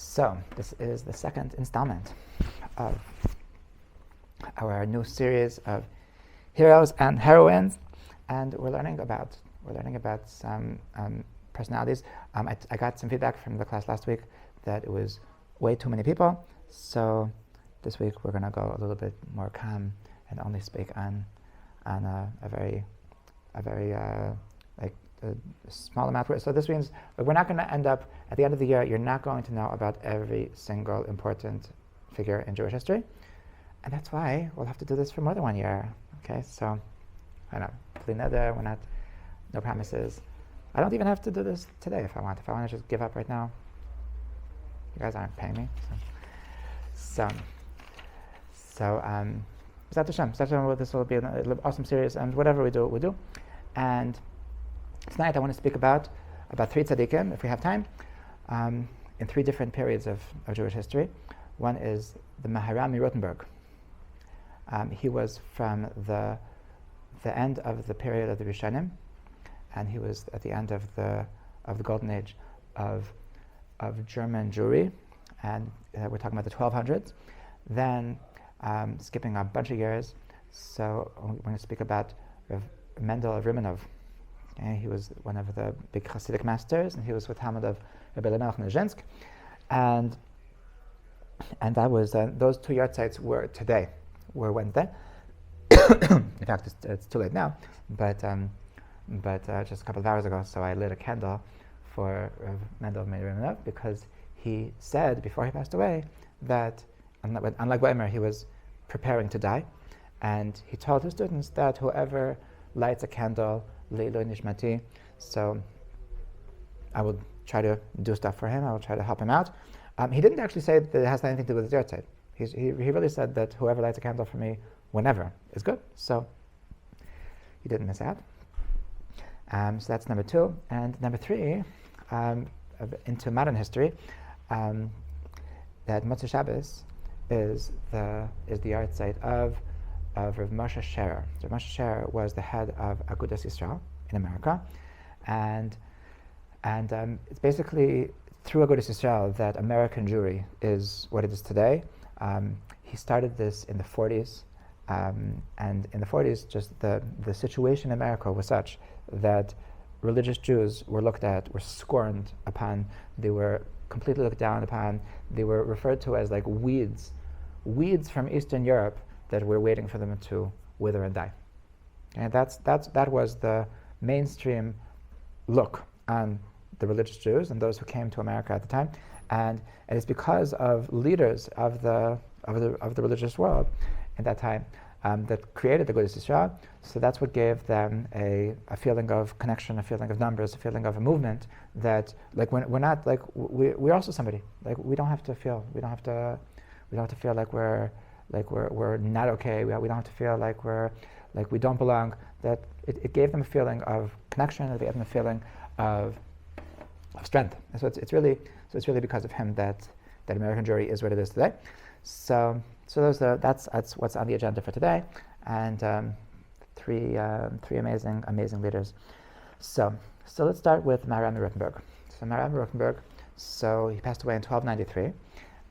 So, this is the second installment of our new series of heroes and heroines, and we're learning about some personalities. I got some feedback from the class last week that it was way too many people, so this week we're going to go a little bit more calm and only speak on a very small amount. So this means we're not going to end up, at the end of the year, you're not going to know about every single important figure in Jewish history. And that's why we'll have to do this for more than 1 year. Okay, so, I know, we're not, no promises. I don't even have to do this today if I want. If I want to just give up right now, you guys aren't paying me. So this will be an awesome series, and whatever we do, we do. And tonight I want to speak about 3 tzaddikim, if we have time, in 3 different periods of Jewish history. One is the Maharam of Rottenberg. He was from the end of the period of the Rishonim, and he was at the end of the golden age of German Jewry, and we're talking about the 1200s. Then, skipping a bunch of years, so we're going to speak about Reb Mendel of Riminov. Okay, he was one of the big Hasidic masters, and he was with Talmud of Reb Mendel, and that was those 2 yahrzeits were Wednesday. In fact, it's too late now, but just a couple of hours ago. So I lit a candle for Reb Mendel of Riminov because he said before he passed away that unlike Weimer, he was preparing to die, and he told his students that whoever lights a candle, Leilu Nishmati, so I will try to do stuff for him. I will try to help him out. He didn't actually say that it has anything to do with his yahrzeit. He really said that whoever lights a candle for me, whenever, is good. So he didn't miss out. So that's number 2. And number 3, into modern history, that Motzei Shabbos is the yahrzeit of Rav Moshe Sherer. Rav Moshe Sherer was the head of Agudas Yisrael in America, and it's basically through Agudas Yisrael that American Jewry is what it is today. He started this in the 40s, and in the 40s, just the situation in America was such that religious Jews were looked at, were scorned upon, they were completely looked down upon, they were referred to as like weeds from Eastern Europe that were waiting for them to wither and die. And that was the mainstream look on the religious Jews and those who came to America at the time. And it's because of leaders of the religious world at that time that created the Agudas Yisrael. So that's what gave them a feeling of connection, a feeling of numbers, a feeling of a movement that like we're not like we're also somebody. Like we don't have to feel like we're not okay. We don't have to feel like we don't belong. That it gave them a feeling of connection. It gave them a feeling of strength. And so it's really because of him that American Jewry is what it is today. So that's what's on the agenda for today, and 3 amazing leaders. So let's start with Maharam of Rottenberg. So Maharam of Rottenberg, so he passed away in 1293,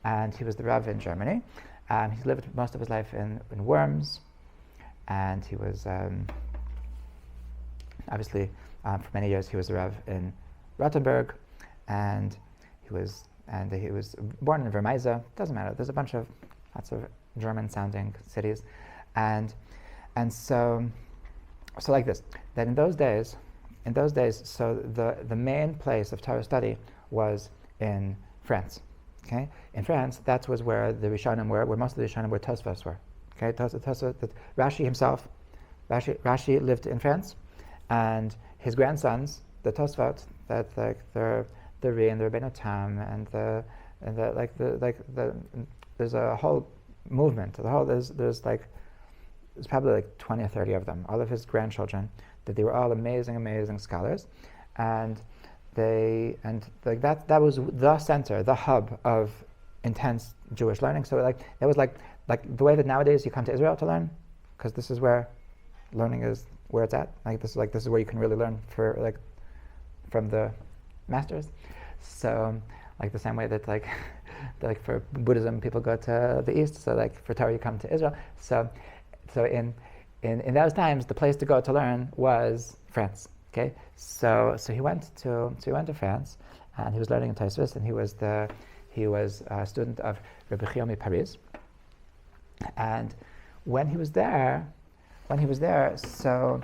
and he was the Rav in Germany. He lived most of his life in Worms, and he was obviously for many years he was the Rav in Rottenberg, and he was born in Vermeisa. Doesn't matter. There's lots of German-sounding cities, and so like this. That in those days, so the main place of Torah study was in France. Okay, in France, that was where the Rishonim were, where most of the Rishonim were Tosfos were. Okay, Rashi himself, Rashi lived in France, and his grandsons, the Tosfot, that like the Ri and the Rebbeinu Tam and there's a whole movement. There's probably like 20 or 30 of them. All of his grandchildren, that they were all amazing scholars, and that was the center, the hub of intense Jewish learning. So it was like the way that nowadays you come to Israel to learn, because this is where learning is where it's at. This is where you can really learn from the masters. So like the same way that like like for Buddhism people go to the east, so like for Torah you come to Israel. So in those times the place to go to learn was France. Okay, so he went to France, and he was learning in Tosfos, and he was a student of Reb Mendel of Paris. And when he was there, so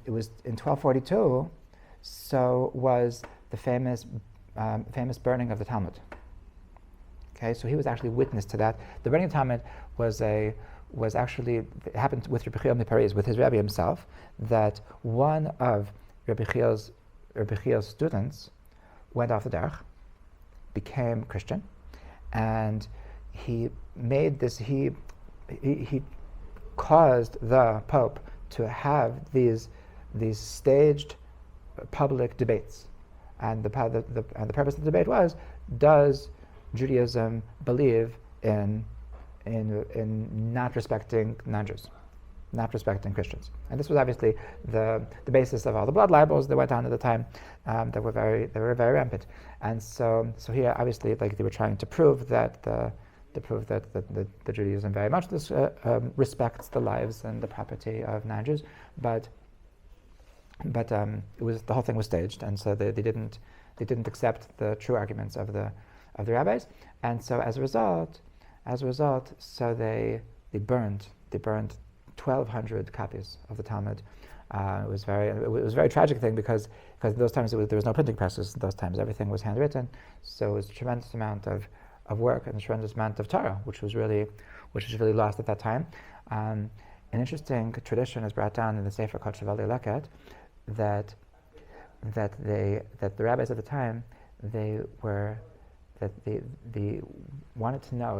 it was in 1242. So was the famous burning of the Talmud. Okay, so he was actually witness to that. The burning of the Talmud was actually, it happened with Reb Mendel of Paris, with his Rebbe himself, that one of Reb Mendil's students went off the derech, became Christian, and he made this. He caused the Pope to have these staged public debates, and the purpose of the debate was: does Judaism believe in not respecting non-Jews, not respecting Christians? And this was obviously the basis of all the blood libels that went on at the time, that were very rampant. And so here, obviously, like they were trying to prove that the Judaism very much respects the lives and the property of non-Jews, but it was, the whole thing was staged, and so they didn't accept the true arguments of the rabbis, and so as a result, so they burned 1,200 copies of the Talmud. It was a very tragic thing because in those times there was no printing presses. In those times everything was handwritten, so it was a tremendous amount of work and a tremendous amount of Torah, which was really lost at that time. An interesting tradition is brought down in the Sefer called Shavali Leket that the rabbis at the time they wanted to know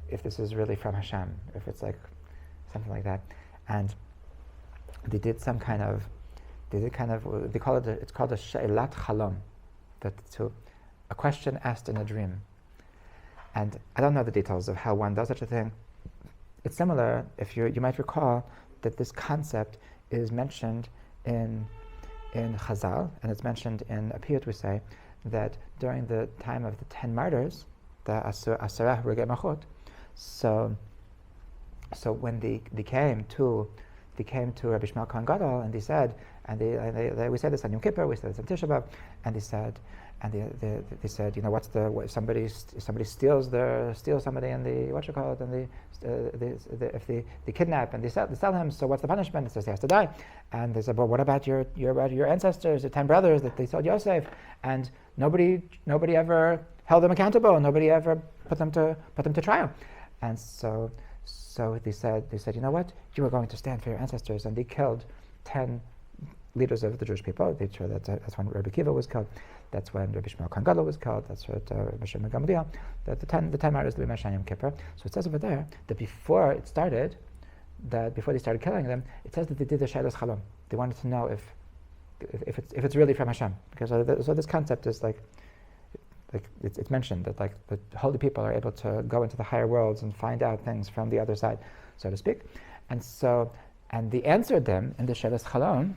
if this is really from Hashem, if it's like something like that, and they call it it's called a she'elat chalom, a question asked in a dream. And I don't know the details of how one does such a thing. It's similar, if you might recall, that this concept is mentioned in Chazal, and it's mentioned in a piyut we say, that during the time of the 10 martyrs, the Asarah Regei Machot, so when they came to Rabbi Shmuel Kohen Gadol, and they said, we said this on Yom Kippur, we said this on Tisha B'Av, and they said, if somebody steals somebody in the if they kidnap and they sell him, so what's the punishment? It says he has to die. And they said, but what about your ancestors, the 10 brothers that they sold Yosef? And nobody ever held them accountable. Nobody ever put them to trial. And so they said, you know what? You are going to stand for your ancestors, and they killed 10 leaders of the Jewish people. That's when Rabbi Akiva was killed. That's when Rabbi Shmuel Kohen Gadol was killed. That's what Rabbi Shimon Gamliel. The 10 martyrs that we mentioned on Yom Kippur. So it says over there that before they started killing them, it says that they did the She'elas Chalom. They wanted to know if it's really from Hashem, because so this concept is like it's mentioned that like the holy people are able to go into the higher worlds and find out things from the other side, so to speak. And they answered them in the She'elas Chalom.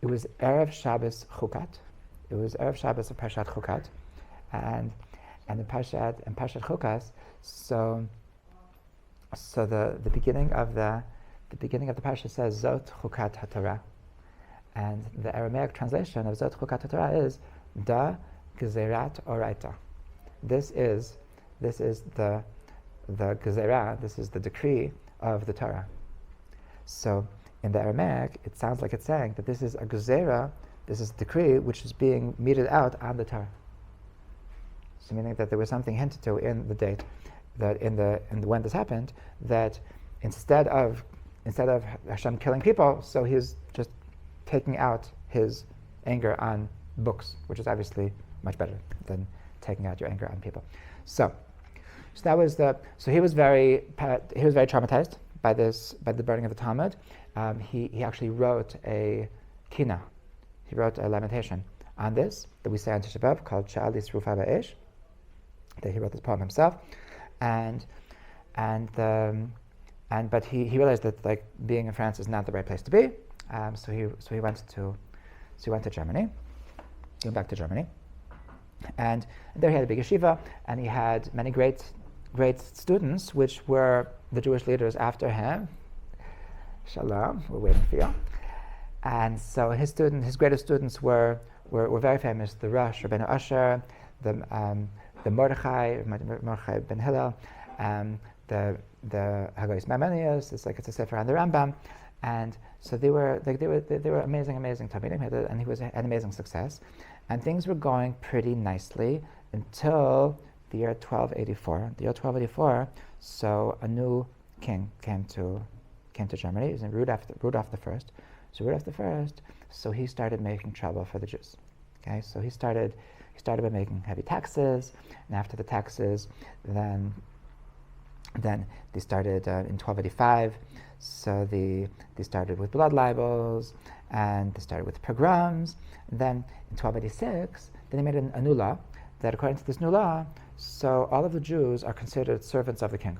It was Erev Shabbos Chukat. It was Erev Shabbos of Parshat Chukat, and in Parshat Chukas. So the beginning of the parsha says Zot Chukat HaTorah, and the Aramaic translation of Zot Chukat HaTorah is Da Gezerat Oraita. This is the Gezerah. This is the decree of the Torah. So in the Aramaic, it sounds like it's saying that this is a Gezerah. This is a decree which is being meted out on the Torah. So meaning that there was something hinted to in the date, that when this happened, that instead of Hashem killing people, so he's just taking out his anger on books, which is obviously much better than taking out your anger on people. So that was so he was very traumatized by the burning of the Talmud. He actually wrote a kina. He wrote a lamentation on this that we say on Tisha B'Av called Sha'alis Rufa Ba'esh. That he wrote this poem himself, but he realized that like being in France is not the right place to be. So he went to Germany. He went back to Germany, And there he had a big yeshiva, and he had many great students, which were the Jewish leaders after him. Shalom, we're waiting for you. And so his greatest students were very famous. The Rosh, Rabbeinu Asher, the Mordechai ben Hillel, the Hagoyis Maimonides. It's a sefer on the Rambam, and so they were amazing talmidim, and he had amazing success, and things were going pretty nicely until the year 1284. The year 1284, so a new king came to Germany. It was Rudolf I. So Rudolf I, so he started making trouble for the Jews. Okay, so he started by making heavy taxes, and after the taxes, then they started in 1285. So they started with blood libels, and they started with pogroms. And then in 1286, then they made a new law that, according to this new law, so all of the Jews are considered servants of the king.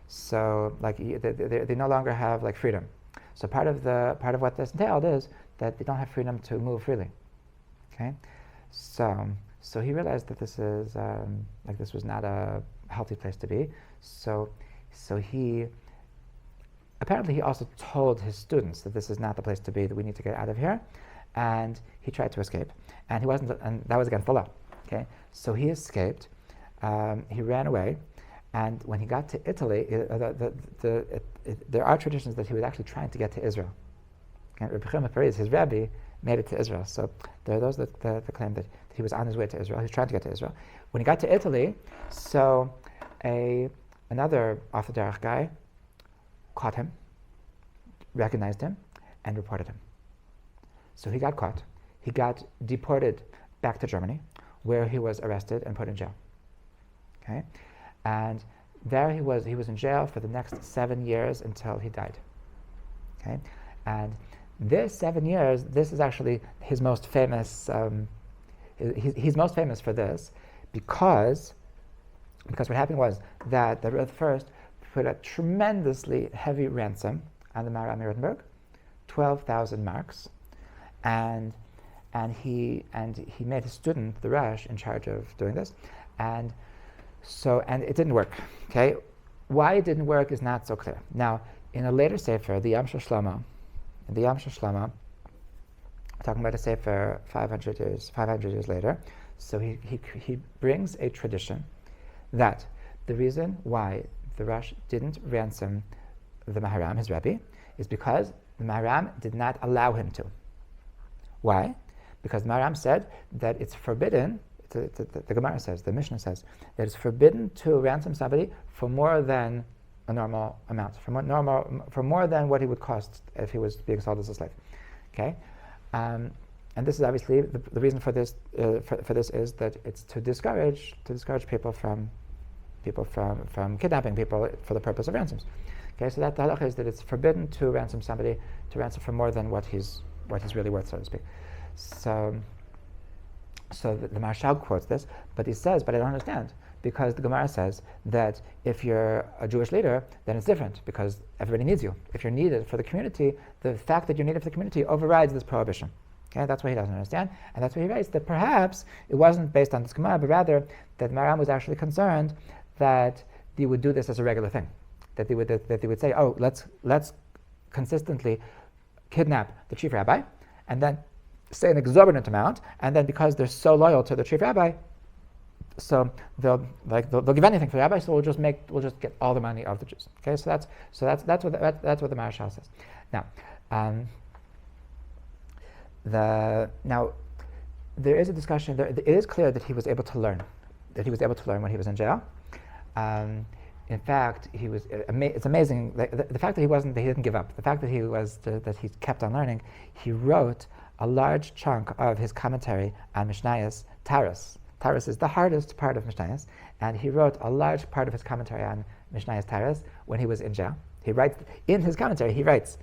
So they no longer have freedom. So part of what this entailed is that they don't have freedom to move freely. Okay, so he realized that this was not a healthy place to be. So he also told his students that this is not the place to be, that we need to get out of here, and he tried to escape, and that was against the law. Okay, so he escaped. He ran away. And when he got to Italy, there are traditions that he was actually trying to get to Israel. Okay? Reb Mendel of Riminov, his rabbi, made it to Israel. So there are those that claim that he was on his way to Israel. He was trying to get to Israel. When he got to Italy, so another off the derech guy caught him, recognized him, and reported him. So he got caught. He got deported back to Germany, where he was arrested and put in jail. Okay. And there he was in jail for the next 7 years until he died. Okay, and this 7 years, this is actually his most famous. He's most famous for this because what happened was that the Reb first put a tremendously heavy ransom on the Maharam of Rottenberg, 12,000 marks, and he made his student, the Rosh, in charge of doing this, and it didn't work. Okay, why it didn't work is not so clear. Now, in a later sefer, the Yam Shlomo, talking about a sefer 500 years later, so he brings a tradition that the reason why the Rosh didn't ransom the Maharam, his Rebbe, is because the Maharam did not allow him to. Why? Because the Maharam said that it's forbidden. The Gemara says, the Mishnah says, that it's forbidden to ransom somebody for more than a normal amount, for more than what he would cost if he was being sold as a slave. Okay, and this is obviously the reason for this. For this is that it's to discourage people from kidnapping people for the purpose of ransoms. Okay, so that the halacha is that it's forbidden to ransom somebody, to ransom for more than what he's really worth, so to speak. So the Marshal quotes this, but he says, but I don't understand, because the Gemara says that if you're a Jewish leader, then it's different, because everybody needs you. If you're needed for the community, the fact that you're needed for the community overrides this prohibition. Okay, that's what he doesn't understand, and that's what he writes, that perhaps it wasn't based on this Gemara, but rather that Maharam was actually concerned that they would do this as a regular thing, that they would say, oh, let's consistently kidnap the chief rabbi, and then say an exorbitant amount, and then because they're so loyal to the chief rabbi, so they'll give anything for the rabbi. So we'll just get all the money of the Jews. Okay, so that's what the Marshal says. Now, now there is a discussion. It is clear that he was able to learn. When he was in jail. In fact, he was. It's amazing the fact that he didn't give up. The fact that he kept on learning. He wrote a large chunk of his commentary on Mishnayos Taras. Taras is the hardest part of Mishnayos, and he wrote a large part of his commentary on Mishnayos Taras when he was in jail. He writes in his commentary. He writes.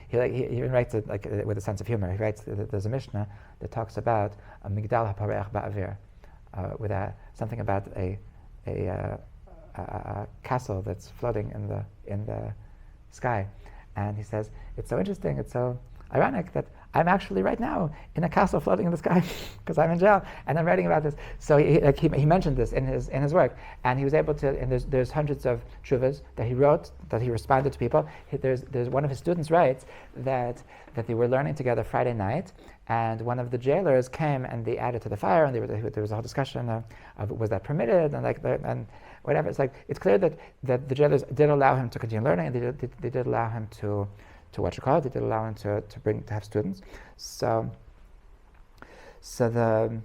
He even writes it with a sense of humor. He writes. There's a Mishnah that talks about a migdal hapareach ba'avir, with something about a castle that's floating in the sky, and he says it's so interesting. It's so ironic that I'm actually right now in a castle floating in the sky because I'm in jail and I'm writing about this. So he mentioned this in his work, and he was able to. And there's hundreds of tshuvas that he wrote, that he responded to people. There's one of his students writes that they were learning together Friday night, and one of the jailers came and they added to the fire, and there was a whole discussion of was that permitted, and whatever. It's clear that the jailers did allow him to continue learning, and they did allow him to what you call it. They did allow him to have students. So the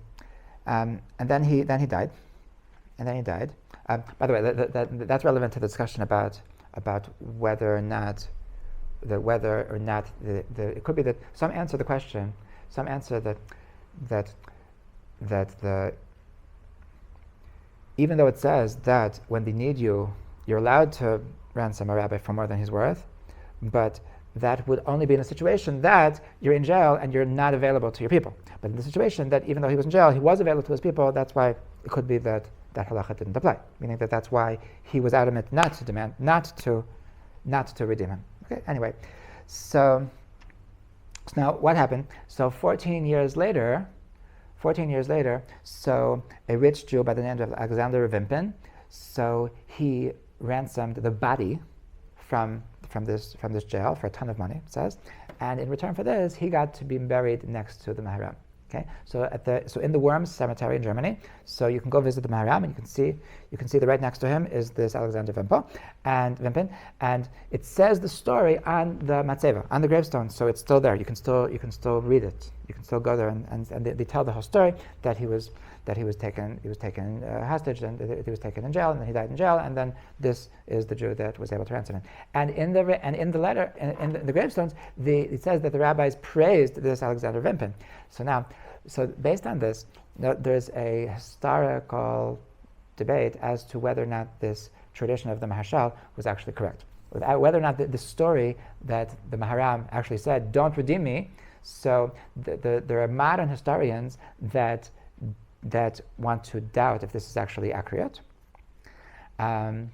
and then he died. By the way, that's relevant to the discussion about whether or not it could be that some answer that even though it says that when they need you, you're allowed to ransom a rabbi for more than he's worth, but that would only be in a situation that you're in jail and you're not available to your people. But in the situation that even though he was in jail, he was available to his people, that's why it could be that halacha didn't apply. Meaning that's why he was adamant not to redeem him. Okay. Anyway, so now what happened? So 14 years later, so a rich Jew by the name of Alexander Vimpin, so he ransomed the body from this jail for a ton of money, it says, and in return for this, he got to be buried next to the Maharam. Okay, so in the Worms Cemetery in Germany, so you can go visit the Maharam, and you can see that right next to him is this Alexander Vimpin, and it says the story on the matzeva, on the gravestone, so it's still there. You can still read it. You can still go there, and they tell the whole story that he was taken hostage, and he was taken in jail, and then he died in jail, and then this is the Jew that was able to ransom him. And in the letter, in the gravestones, it says that the rabbis praised this Alexander Vimpin. So based on this, there's a historical debate as to whether or not this tradition of the Maharshal was actually correct. Whether or not the story that the Maharam actually said, "Don't redeem me." So there are modern historians that want to doubt if this is actually accurate. And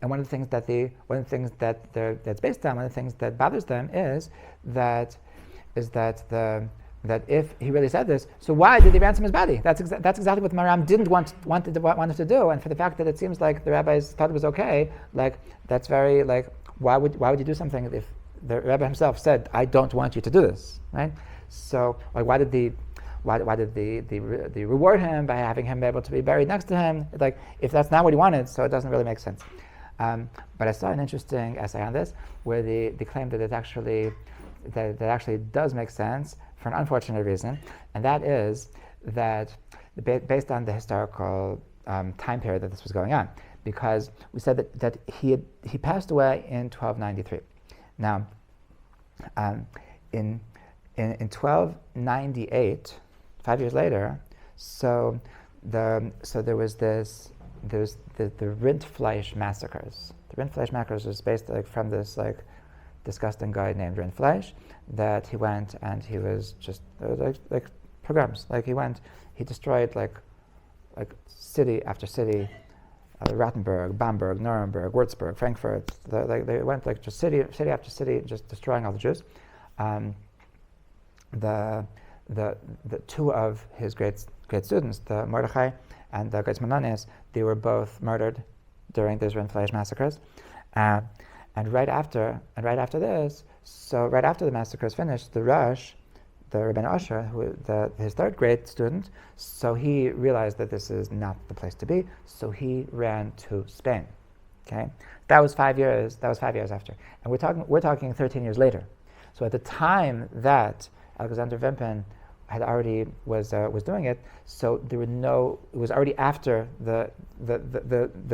one of the things that's based on, one of the things that bothers them is that if he really said this, so why did he ransom his body? That's exactly what Maharam didn't want him to do. And for the fact that it seems like the rabbis thought it was okay, that's very why would you do something if the rabbi himself said, "I don't want you to do this," right? So why did they reward him by having him be able to be buried next to him? If that's not what he wanted, so it doesn't really make sense. But I saw an interesting essay on this where they claimed that it actually does make sense for an unfortunate reason, and that is that based on the historical time period that this was going on, because we said that he passed away in 1293. Now, in 1298, 5 years later, so there was the Rindfleisch massacres. The Rindfleisch massacres was based from this disgusting guy named Rindfleisch, that he went and he was just pogroms. He destroyed city after city, Rottenberg, Bamberg, Nuremberg, Würzburg, Frankfurt. They went just city after city, just destroying all the Jews. The two of his great students, the Mordechai and the Great Mananes, they were both murdered during these Rindfleisch massacres. And right after this, so right after the massacres finished, the Rosh, the Rebbeinu Asher, his third grade student, so he realized that this is not the place to be, so he ran to Spain. Okay, that was 5 years. That was 5 years after, and we're talking 13 years later. So at the time that Alexander Vimpin had already was doing it, so there were no. It was already after the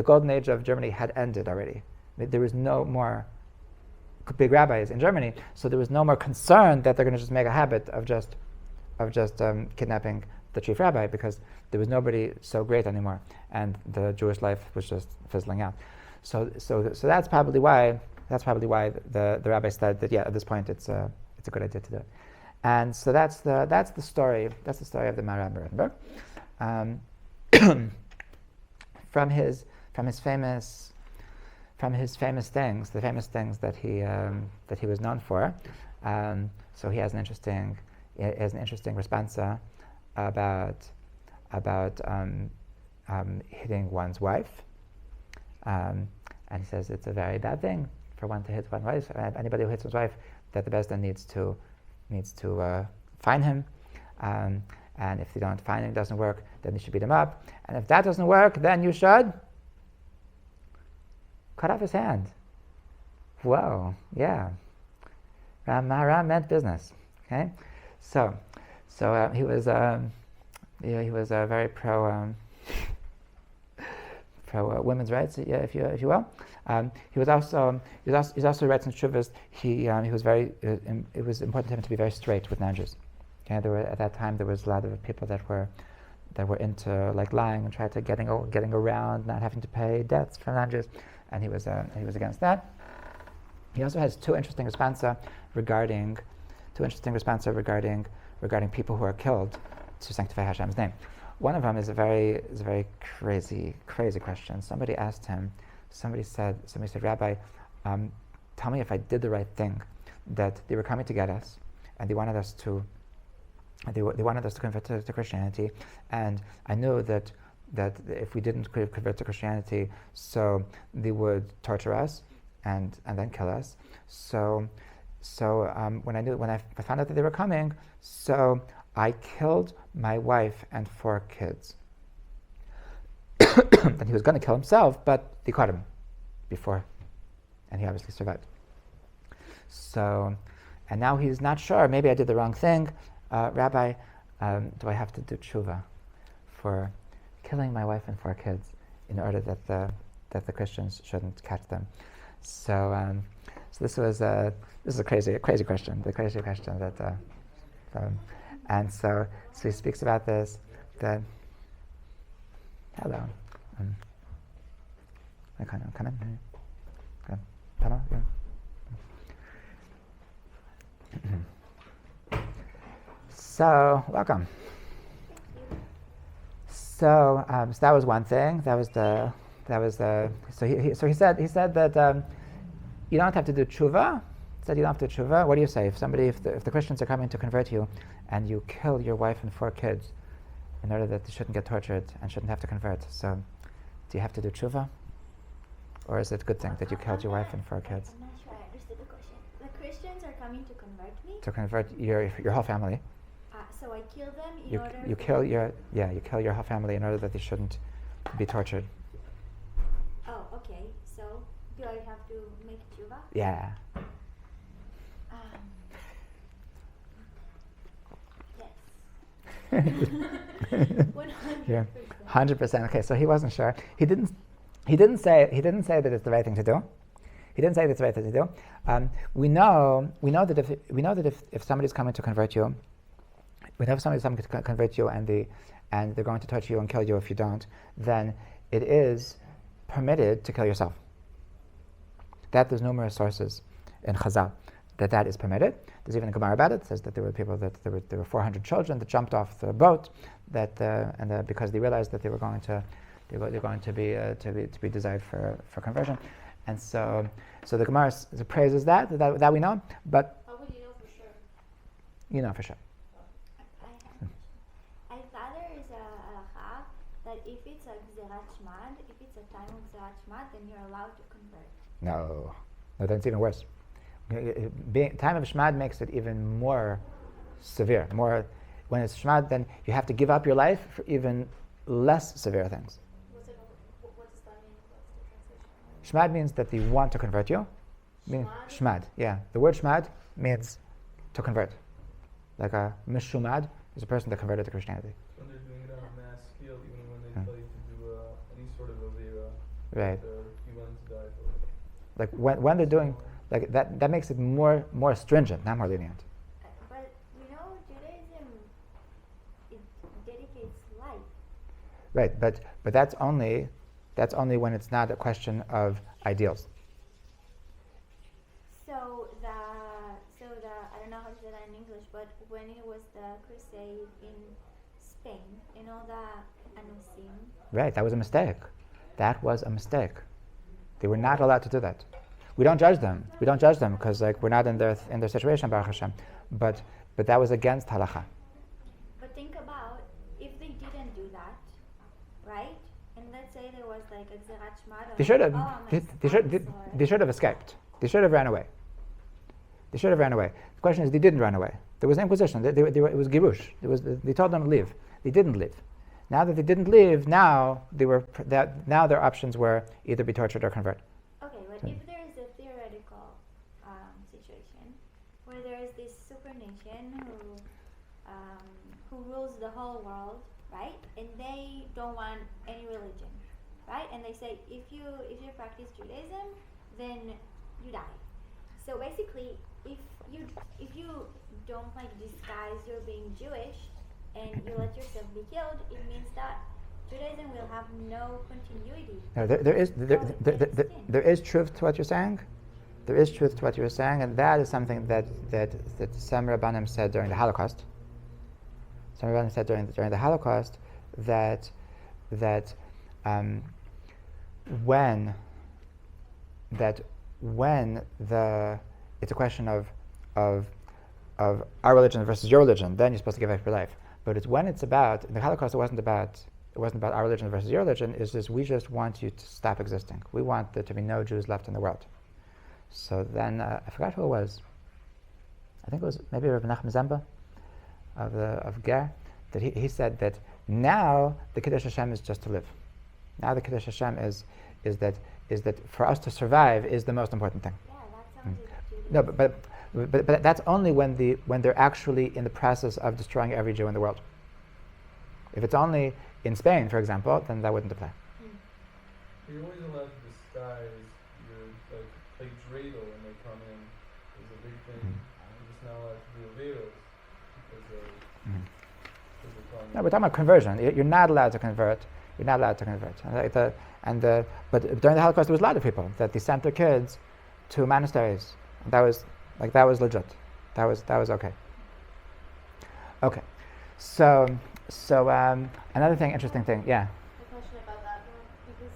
golden age of Germany had ended already. There was no more big rabbis in Germany, so there was no more concern that they're going to just make a habit of just kidnapping the chief rabbi, because there was nobody so great anymore, and the Jewish life was just fizzling out. So that's probably why the rabbi said that at this point it's a good idea to do it. And so that's the story of the Maharam of Rottenberg. From his famous things, the famous things that he was known for. So he has an interesting responsa about hitting one's wife, and he says it's a very bad thing for one to hit one's wife. Anybody who hits one's wife, that the Bezdin needs to fine him, and if they don't fine him, it doesn't work, then you should beat him up, and if that doesn't work, then you should cut off his hand. Whoa, yeah. Maharam meant business. Okay, so he was very pro women's rights, if you will. He was also writes in Shuvas. He was very. It was important to him to be very straight with non-Jews. Okay, at that time there was a lot of people that were into like lying and tried to getting around not having to pay debts for non-Jews, and he was against that. He also has two interesting responsa regarding people who are killed to sanctify Hashem's name. One of them is a very crazy question. Somebody said, Rabbi, tell me if I did the right thing, that they were coming to get us, and they wanted us to convert to Christianity, and I knew that if we didn't convert to Christianity, so they would torture us and then kill us. So when I found out that they were coming, so I killed my wife and 4 kids. And he was going to kill himself, but they caught him before, and he obviously survived. So, and now he's not sure. Maybe I did the wrong thing. Rabbi, do I have to do tshuva for killing my wife and 4 kids in order that the Christians shouldn't catch them? So this is a crazy question. The crazy question that, and so he speaks about this. That hello, come in. Hello, yeah. So welcome. So that was one thing. So he said that you don't have to do tshuva. He said you don't have to do tshuva. What do you say if the Christians are coming to convert you and you kill your wife and 4 kids in order that they shouldn't get tortured and shouldn't have to convert? So do you have to do tshuva, or is it a good thing that you killed your wife and 4 kids? I'm not sure I understood the question. The Christians are coming to convert me? To convert your whole family. So I kill them you kill your whole family in order that they shouldn't be tortured. Oh, okay. So do I have to make tshuva? Yeah. Yes. 100%. Yeah. 100%. Okay, so he wasn't sure. He didn't say that it's the right thing to do. He didn't say that it's the right thing to do. We know that if somebody's coming to convert you, and they're going to torture you and kill you if you don't, then it is permitted to kill yourself. That there's numerous sources in Chazal that is permitted. There's even a Gemara about it. It says that there were 400 children that jumped off the boat because they realized that they were going to be desired for conversion, and so the Gemara praises that we know. But how would you know for sure? You know for sure. I thought there is a halacha that if it's a gzerat shmad, if it's a time of gzerat shmad, then you're allowed to convert. No, that's even worse. Time of shmad makes it even more severe. When it's shmad, then you have to give up your life for even less severe things. What does that mean? What's the translation? Shmad means that they want to convert you. Shmad, yeah. The word shmad means to convert. Like a mishumad is a person that converted to Christianity. When they're doing it on a mass scale, even when they tell you to do any sort of avera, right? You want to die for it. Like when they're doing like that makes it more stringent, not more lenient. But Judaism, it dedicates life. Right, but that's only when it's not a question of ideals. So the I don't know how to say that in English, but when it was the crusade in Spain, the Anusim. Right, that was a mistake. They were not allowed to do that. We don't judge them. We don't judge them because like we're not in their situation, Baruch Hashem. But that was against halacha. But think about if they didn't do that, right? And let's say there was like a Gzerat Shmad. They should have. They should have escaped. They should have ran away. They should have ran away. The question is, they didn't run away. There was inquisition. It was girush. They told them to leave. They didn't leave. Now that they didn't leave, now their options were either be tortured or convert. Okay, but if there is a theoretical situation where there is this super nation who rules the whole world, right? And they don't want any religion, right? And they say if you practice Judaism, then you die. So basically, if you don't like disguise your being Jewish and you let yourself be killed, it means that Judaism will have no continuity. No, there is truth to what you're saying. There is truth to what you're saying, and that is something that some Rabbanim said during the Holocaust. Some Rabbanim said during the Holocaust that when it's a question of our religion versus your religion, then you're supposed to give up your life. But it's when it's about in the Holocaust, it wasn't about our religion versus your religion. It's just we just want you to stop existing. We want there to be no Jews left in the world. So then I forgot who it was. I think it was maybe Reb Nachman Zemba of Ger, that he said that now the Kiddush Hashem is just to live. Now the Kiddush Hashem is that for us to survive is the most important thing. Yeah, that sounds like No, but that's only when they're actually in the process of destroying every Jew in the world. If it's only in Spain, for example, then that wouldn't apply. You're always allowed to disguise your like dreidel when they come in is a big thing. You're just not allowed to do averos because they're No, we're talking about conversion. You're not allowed to convert. You're not allowed to convert. But during the Holocaust, there was a lot of people that they sent their kids to monasteries. That was legit. That was okay. Okay, so another thing, interesting thing, yeah. A question about that one, because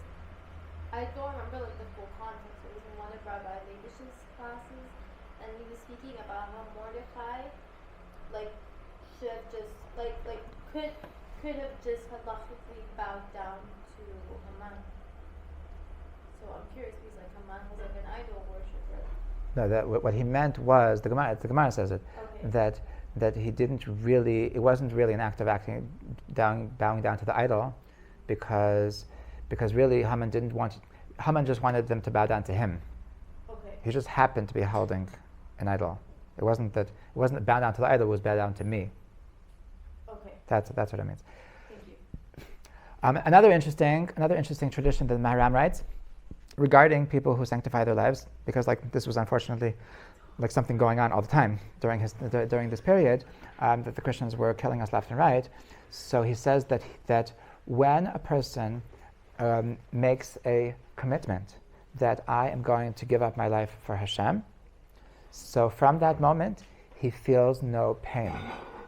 I don't remember like the full context. It was in one of Rabbi Leibish's classes, and he was speaking about how Mordecai, like, should have just could have just halachically bowed down to Haman. So I'm curious because like Haman was like an idol worshiper. No, what he meant was the Gemara says it, Okay. that he didn't really, it wasn't really an act of bowing down to the idol, because really Haman just wanted them to bow down to him. Okay. He just happened to be holding an idol. It wasn't bow down to the idol, it was bow down to me. Okay. That's what it means. Thank you. Another interesting tradition that Maharam writes regarding people who sanctify their lives, because like this was unfortunately like something going on all the time during this period, that the Christians were killing us left and right. So he says that when a person makes a commitment that I am going to give up my life for Hashem, so from that moment he feels no pain,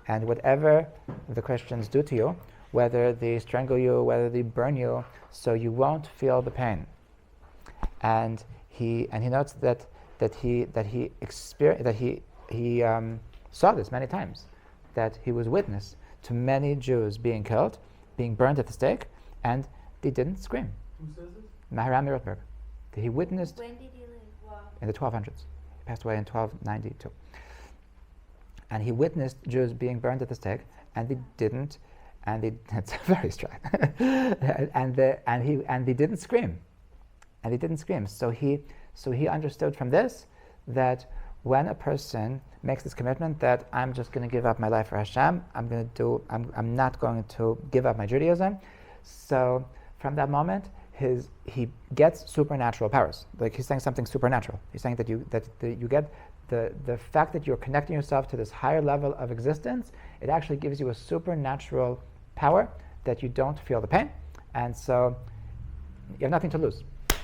and whatever the Christians do to you, whether they strangle you, whether they burn you, so you won't feel the pain. And he notes that he saw this many times, that he was witness to many Jews being killed, being burned at the stake, and they didn't scream. Who says this? Maharam of Rottenberg. He witnessed When did he live? Wow. in the 1200s. He passed away in 1292. And he witnessed Jews being burned at the stake, and they didn't, it's very strange. and they didn't scream. And they didn't scream. So he understood from this that when a person makes this commitment that I'm just going to give up my life for Hashem, I'm not going to give up my Judaism. So from that moment, he gets supernatural powers. Like he's saying something supernatural. He's saying that you get the fact that you're connecting yourself to this higher level of existence. It actually gives you a supernatural power that you don't feel the pain, and so you have nothing to lose.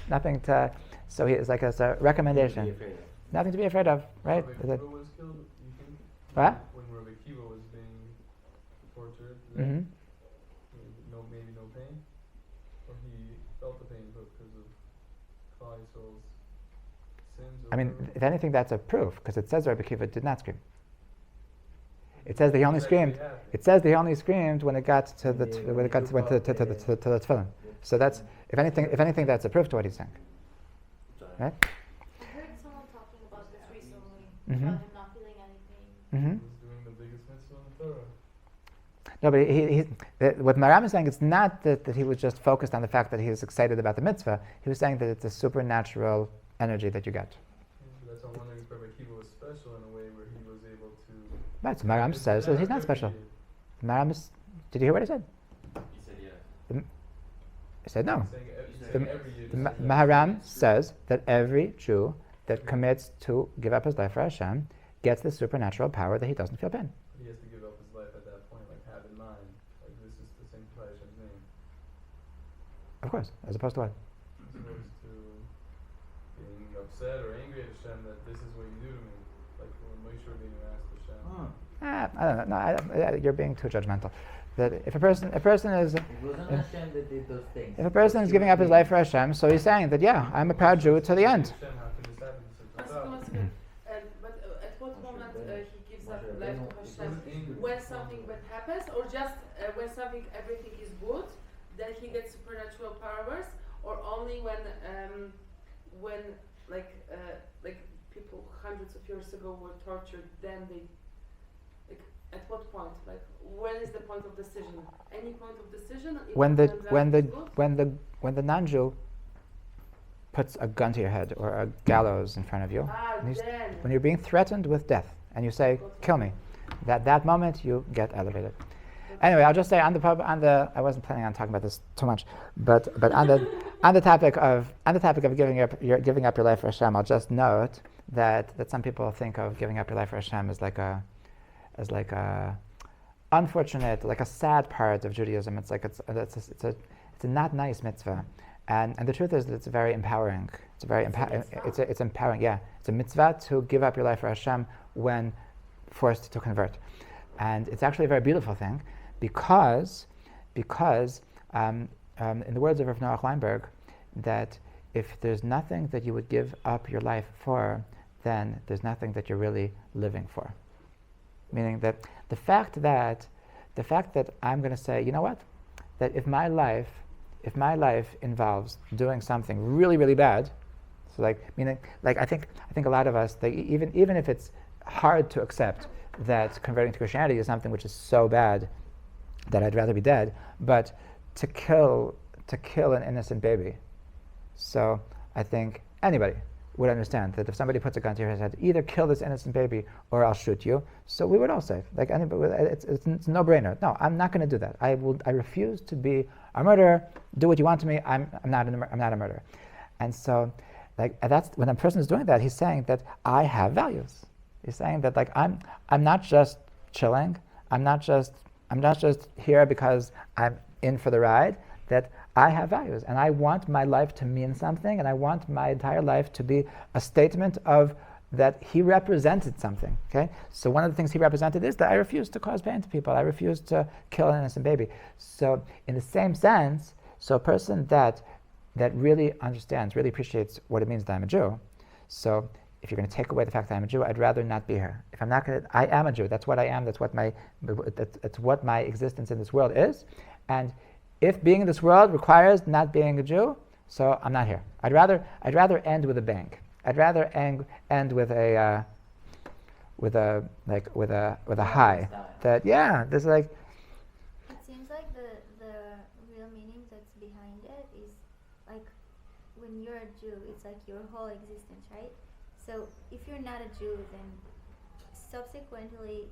Nothing to. So it's like it's a recommendation. Nothing to be afraid of, right? When Rabbi Akiva was killed, you think? What? When Rabbi Akiva was being tortured, Mm-hmm. maybe no pain, or he felt the pain because of Klal Yisrael's sins. I mean, Or if anything, that's a proof, because it says Rabbi Akiva did not scream. It says that he only He's actually screamed. happy. It says that he only screamed when it got to the Yeah, when it got went to the tefillin. So that's if anything, that's a proof to what he's saying. Right? I heard someone talking about this recently, Mhm. about him not feeling anything. Mm-hmm. He's doing the biggest mitzvah in the Torah. No, but what Maharam is saying, it's not that he was just focused on the fact that he was excited about the mitzvah. He was saying that it's a supernatural energy that you get. That's why I'm wondering if Rabbi Akiva was special in a way where he was able to. Right, so Maharam says that he's not special. Maharam is, did you hear what I said? He said yes. I said no. Saying every year. The Maharam says that every Jew that commits to give up his life for Hashem gets the supernatural power that he doesn't feel pain. He has to give up his life at that point, like have in mind, like this is to sanctify Hashem's name, Of course, as opposed to what? as opposed to being upset or angry at Hashem that this is what you do to me, like when Moshe being asked Hashem. I don't know. No, you're being too judgmental. That if a person is, It wasn't Hashem that did those things. if a person is giving up his life for Hashem, so he's saying that I'm a proud Jew to the end. Hashem, how can this happen to such a One second. But at what moment he gives up life to Hashem? When something bad happens, or just when everything is good, then he gets supernatural powers, or only when like people hundreds of years ago were tortured, then they. At what point? Like, when is the point of decision? Any point of decision? When Good? the non-Jew puts a gun to your head or a gallows in front of you, and Then. when you're being threatened with death, and you say, "Kill me," that moment you get elevated. Anyway, I'll just say on the I wasn't planning on talking about this too much, but on the topic of giving up your life for Hashem, I'll just note that some people think of giving up your life for Hashem as like a unfortunate, like a sad part of Judaism. It's like it's a not nice mitzvah, and the truth is that it's very empowering. It's empowering. Yeah, it's a mitzvah to give up your life for Hashem when forced to convert, and it's actually a very beautiful thing because in the words of Rav Noach Weinberg, that if there's nothing that you would give up your life for, then there's nothing that you're really living for. Meaning that the fact that I'm going to say, you know what, that if my life involves doing something really, really bad, so I think a lot of us, even if it's hard to accept that converting to Christianity is something which is so bad that I'd rather be dead, but to kill an innocent baby. So I think anybody would understand that if somebody puts a gun to your head, either kill this innocent baby or I'll shoot you. So we would all say, like anybody, it's a no-brainer. No, I'm not going to do that. I refuse to be a murderer. Do what you want to me. I'm not a murderer. And so, that's when a person is doing that, he's saying that I have values. He's saying that I'm not just chilling. I'm not just here because I'm in for the ride. That I have values, and I want my life to mean something, and I want my entire life to be a statement of that he represented something. Okay, so one of the things he represented is that I refuse to cause pain to people. I refuse to kill an innocent baby. So, in the same sense, so a person that really understands, really appreciates what it means that I'm a Jew. So, if you're going to take away the fact that I'm a Jew, I'd rather not be here. If I'm not going to, I am a Jew. That's what I am. That's what my existence in this world is, and if being in this world requires not being a Jew, so I'm not here. I'd rather end with a bang. I'd rather end with a high. That there's like. It seems like the real meaning that's behind it is like when you're a Jew, it's like your whole existence, right? So if you're not a Jew, then subsequently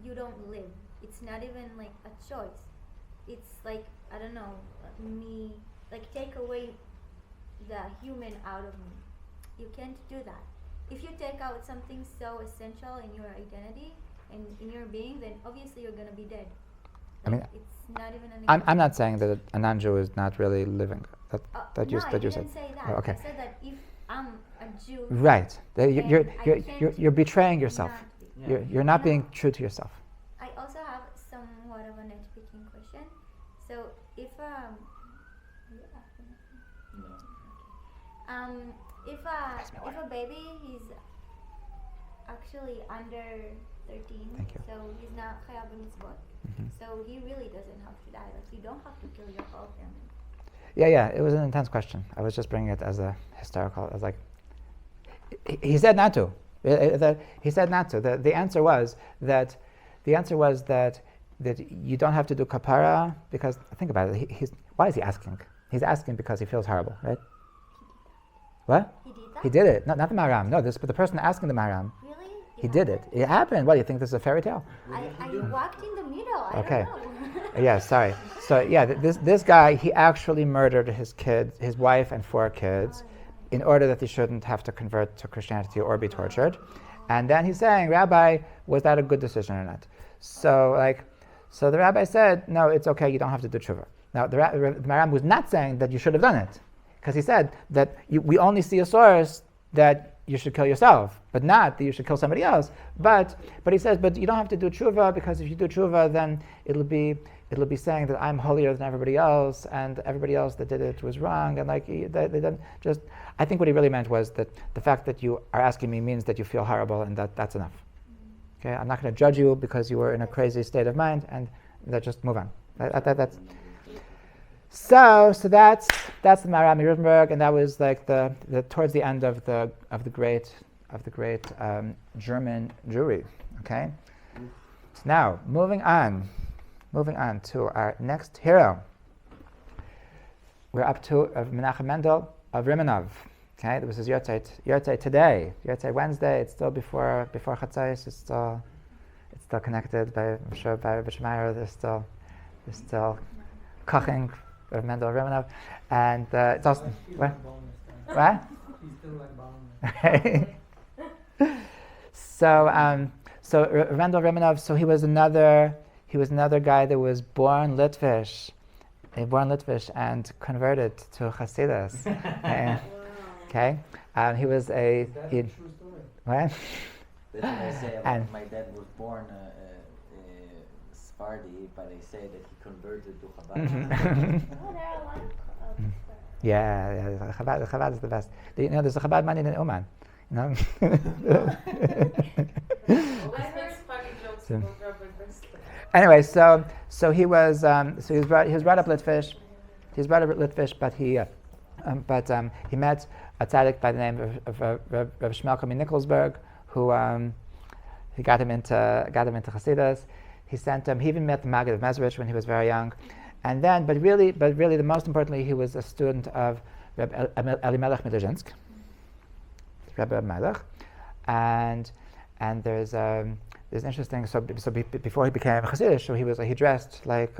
you don't live. It's not even like a choice. It's like, I don't know, me, like take away the human out of me. You can't do that. If you take out something so essential in your identity and in your being, then obviously you're going to be dead. I mean, it's not even an I'm not saying that a non-Jew is not really living. That you I said. didn't say that. Oh, okay. I said that if I'm a Jew, right, then you're betraying yourself. not be. You're not being true to yourself. I also have somewhat of a nitpicking question. So if No. If a baby is actually under 13, Thank you. so he's not chayav b'mitzvot, so he really doesn't have to die. Like you don't have to kill your whole family. Yeah, it was an intense question. I was just bringing it as a historical, as like, he said not to. He said not to. The answer was that you don't have to do kapara because, think about it, why is he asking? He's asking because he feels horrible, right? What? He did that? He did it. Not the Maharam. No, but the person asking the Maharam. Really? He did it. It happened. What, do you think this is a fairy tale? I walked in the middle. I Okay. don't know. Yeah, sorry. So yeah, this guy, he actually murdered his wife and 4 kids in order that he shouldn't have to convert to Christianity or be tortured. And then he's saying, Rabbi, was that a good decision or not? So the rabbi said, no, it's okay, you don't have to do tshuva. Now, the Maharam was not saying that you should have done it, because he said that we only see a source that you should kill yourself, but not that you should kill somebody else. But he says, but you don't have to do tshuva, because if you do tshuva, then it'll be saying that I'm holier than everybody else, and everybody else that did it was wrong, and they don't just. I think what he really meant was that the fact that you are asking me means that you feel horrible, and that's enough. Okay, I'm not going to judge you because you were in a crazy state of mind, and just move on. That's. So that's the Maharam of Rottenberg, and that was like the towards the end of the great German Jewry. Okay. So now moving on to our next hero. We're up to Reb Mendel of Riminov. Okay, that was his yahrzeits today. Yahrzeits Wednesday. It's still before Chatzos. It's still connected by, I'm sure, by Reb Sherer. There's still koching. Reb Mendel of Riminov, and it's also what? What? He's still like So Reb Mendel of Riminov. So he was another guy that was born Litvish and converted to Hasidus. Okay, he was a. That's a true story. What? That's what I say about my dad was born Sephardi, but they say that he converted to Chabad. Oh, there are a lot of Yeah, Chabad is the best. There's a Chabad man in Oman. Always makes funny jokes about Rabbi Best. Anyway, so he was brought up Litvish. He was brought up Litvish, but he met a tzaddik by the name of Rav Shmelka Nikolsburg, who he got him into Hasidus. He sent him. He even met the Maggid of Mezrich when he was very young, and then, but really, the most importantly, he was a student of Reb Elimelech Milezhinsk, Rebbe Melech, and there's an interesting. So before he became Hasidish, so he dressed like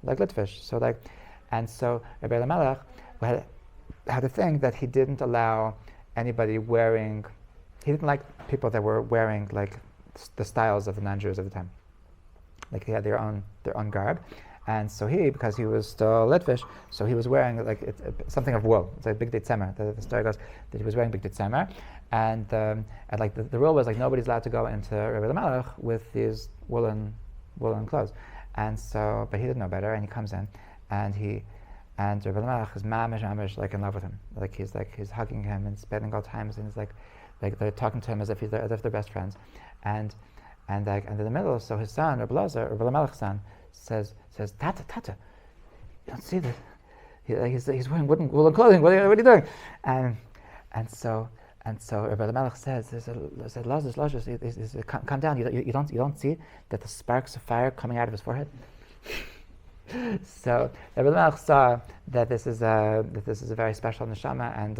Litvish. So Rebbe Elimelech had a thing that he didn't allow anybody wearing. He didn't like people that were wearing like the styles of the non-Jews of the time. Like they had their own garb, and so because he was still Litvish, so he was wearing like something of wool. It's like Big Tzemer. The story goes that he was wearing Big Tzemer, and like the rule was like nobody's allowed to go into Rebbe Melech with these woolen clothes, and so but he didn't know better, and he comes in, and Rebbe Melech is mamish like in love with him, like he's hugging him and spending all times, and he's like they're talking to him as if they're best friends, and in the middle, so his son, Rebbe Melech's son, says, Tata, you don't see this? He's wearing woolen clothing. What are you doing? And so Rebbe Melech says, Lazarus, calm down. You don't see that the sparks of fire coming out of his forehead. So Rebbe Melech saw that this is a very special neshama, and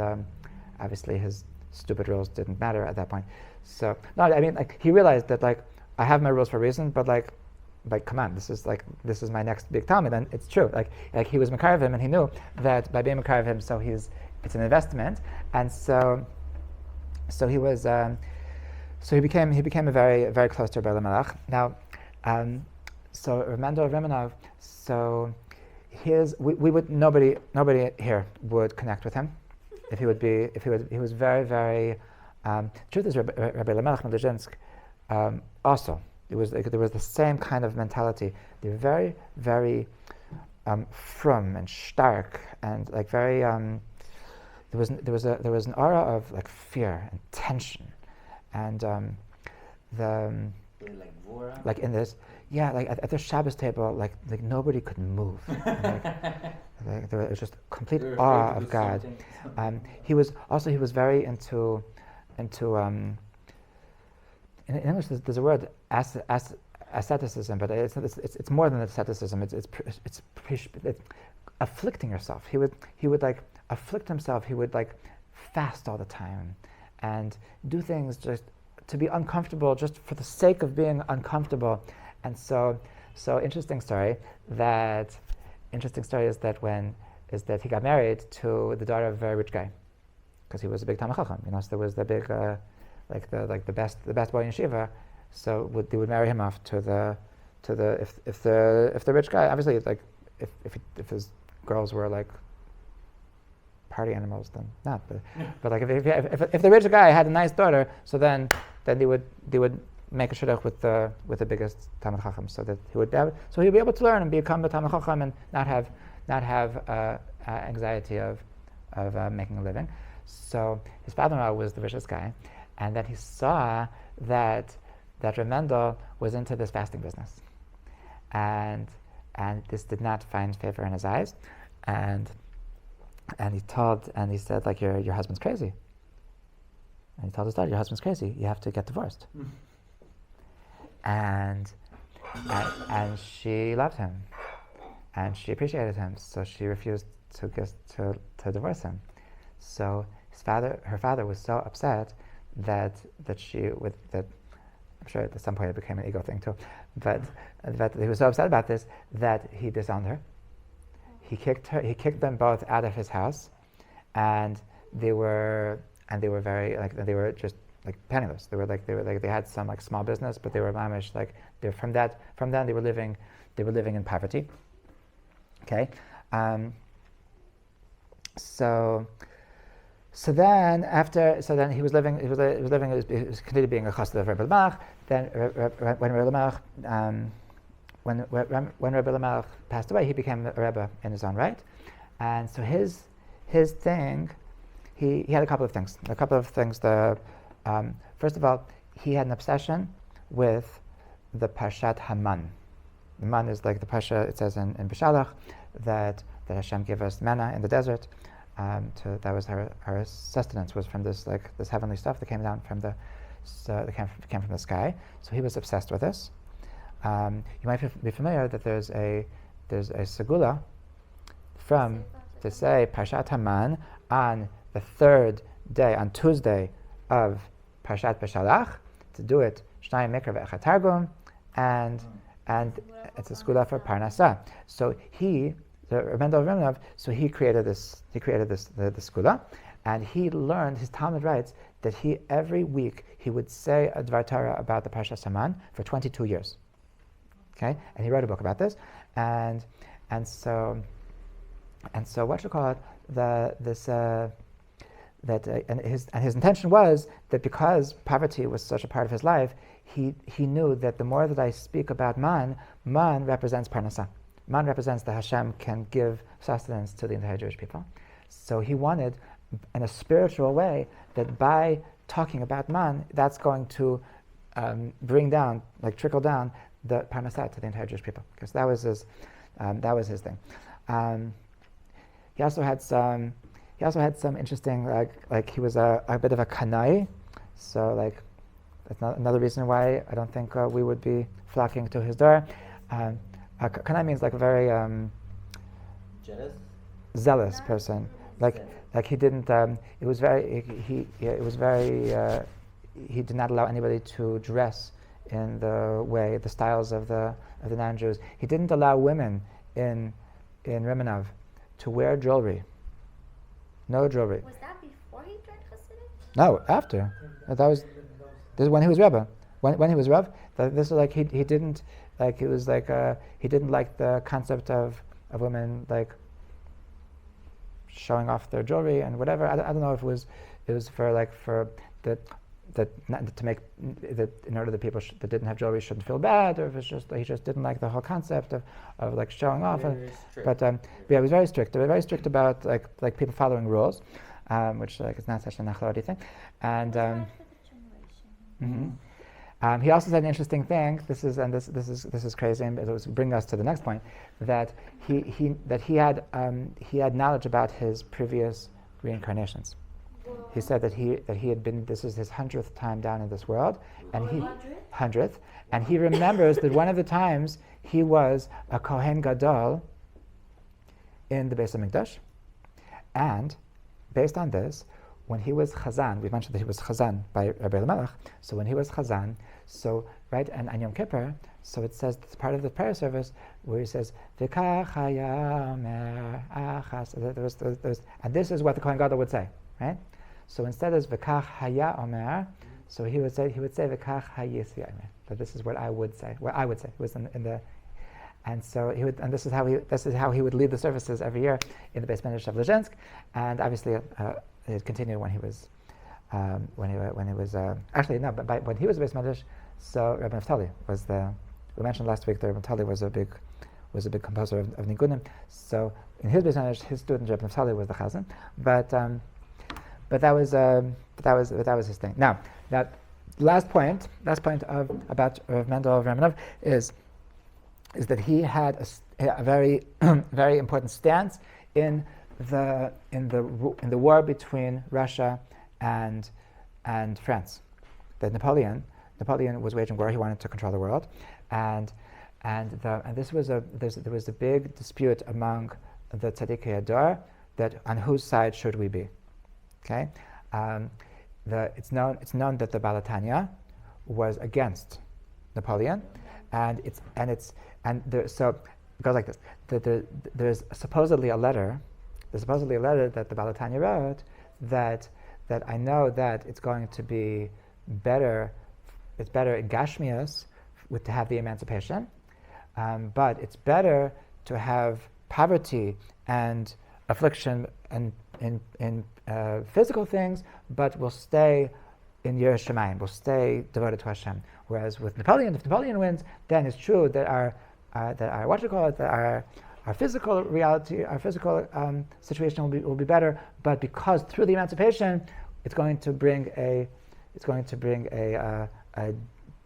obviously his stupid rules didn't matter at that point. So no, I mean, like he realized that like I have my rules for a reason, but like come on, this is my next big Talmud, and it's true. Like he was Makarev him, and he knew that by being Makarev him, so it's an investment, and so he was he became a very very close to Rebbe Melech. Now, so Reb Mendel of Riminov, so we would nobody here would connect with him if he was very very. Truth is, Rabbi Elimelech Milezhinsk also there was the same kind of mentality. They were very very frum and stark and like very there was an aura of like fear and tension, and Like Vora. like in this, like at the Shabbos table, like nobody could move. Like there was just complete awe of God. He was very into in English there's a word asceticism, but it's more than asceticism. It's afflicting yourself. He would like afflict himself. He would like fast all the time and do things just to be uncomfortable, just for the sake of being uncomfortable. And so interesting story is that he got married to the daughter of a very rich guy, because he was a big Talmid Chacham. So there was the big the best boy in yeshiva. So they would marry him off to the if the rich guy, obviously, like if his girls were like party animals, then not. But like if the rich guy had a nice daughter, so then they would make a shidduch with the biggest Talmid Chacham, so that he'd be able to learn and become a Talmid Chacham and not have anxiety of making a living. So his father-in-law was the richest guy, and then he saw that Reb Mendel was into this fasting business, and this did not find favor in his eyes, and he said, like, your husband's crazy. And he told his daughter, your husband's crazy. You have to get divorced. And she loved him, and she appreciated him, so she refused to divorce him. So her father was so upset that I'm sure at some point it became an ego thing too, but he was so upset about this that he disowned her. He kicked them both out of his house, and they were very they were just like penniless. They had some like small business, but they were mamish like from then they were living in poverty. Okay, so then he was continued being a chassid of Reb Melech. Then when Reb Melech passed away, he became a rebbe in his own right, and so his thing, he had a couple of things. First of all, he had an obsession with the Parshat Haman. Haman is like the Parsha. It says in B'Shalach that Hashem gave us manna in the desert. That was her sustenance, was from this heavenly stuff that came down from the came from the sky. So he was obsessed with this. You might be familiar that there's a segula to say Parshat Haman on the third day, on Tuesday of Parshat B'Shalach, to do it Shnai Mikra Ve'echad Targum, and it's a segula for Parnasah. So Reb Mendel of Riminov, so he created this the segula, and he learned, his Talmud writes that every week he would say a Dvar Torah about the Parshat Haman for 22 years. Okay, and he wrote a book about this, and so what you call it, his intention was that because poverty was such a part of his life, he knew that the more that I speak about man represents Parnasah. Man represents that Hashem can give sustenance to the entire Jewish people. So he wanted, in a spiritual way, that by talking about man, that's going to trickle down the Parnasah to the entire Jewish people, because that was his thing. He also had some interesting, like he was a bit of a kanai, so that's not another reason why I don't think we would be flocking to his door. Kanai means like a very zealous person. Like he didn't. He did not allow anybody to dress in the styles of the non-Jews. He didn't allow women in Riminov to wear jewelry. No jewelry. Was that before he joined Hasidic? No, after. This is when he was Rebbe. When he was Rebbe, this is like he didn't like, it was like he didn't like the concept of women like showing off their jewelry and whatever. I don't know if it was for not to make that in order that people that didn't have jewelry shouldn't feel bad, or if it's just he just didn't like the whole concept of like showing off. But he was very strict. They were very strict about like people following rules. which is not such a nachlodi thing. And What's that for the generation? he also said an interesting thing. This is crazy, and it was bring us to the next point, that he had knowledge about his previous reincarnations. He said that he had been. This is his 100th time down in this world, and he 100th, and he remembers that one of the times he was a Kohen Gadol in the Beis HaMikdash, and based on this, when he was Chazan, we mentioned that he was Chazan by Rabbi Melech. So when he was Chazan, right, and on Yom Kippur, so it says it's part of the prayer service where he says V'kach hayamer achas. And this is what the Kohen Gadol would say, right? So instead of V'kach haya omer, so he would say V'kach hayisi omer. So this is what I would say. What I would say. It was in the. And so he would, and this is how he would lead the services every year in the Beis Medrash of Lezhensk, and obviously it continued when he was when he was actually no, but when he was Beis Medrash, so Reb Naftali was we mentioned last week that Reb Naftali was a big composer of nigunim. So in his Beis Medrash, his student Reb Naftali was the chazan, but that was his thing. Now that last point about Reb Mendel of Riminov is that he had a very very important stance in the war between Russia and France. That Napoleon was waging war. He wanted to control the world, and this was there was a big dispute among the Tzadikei Ador that on whose side should we be. Okay, it's known that the Balatanya was against Napoleon, so it goes like this. There's supposedly a letter. There's supposedly a letter that the Balatanya wrote that I know that it's going to be better. It's better in Gashmias to have the emancipation, but it's better to have poverty and affliction and in physical things, but we'll stay in Yiras Shamayim. We'll stay devoted to Hashem. Whereas with Napoleon, if Napoleon wins, then it's true that our physical reality, our physical situation will be better. But because through the emancipation, it's going to bring a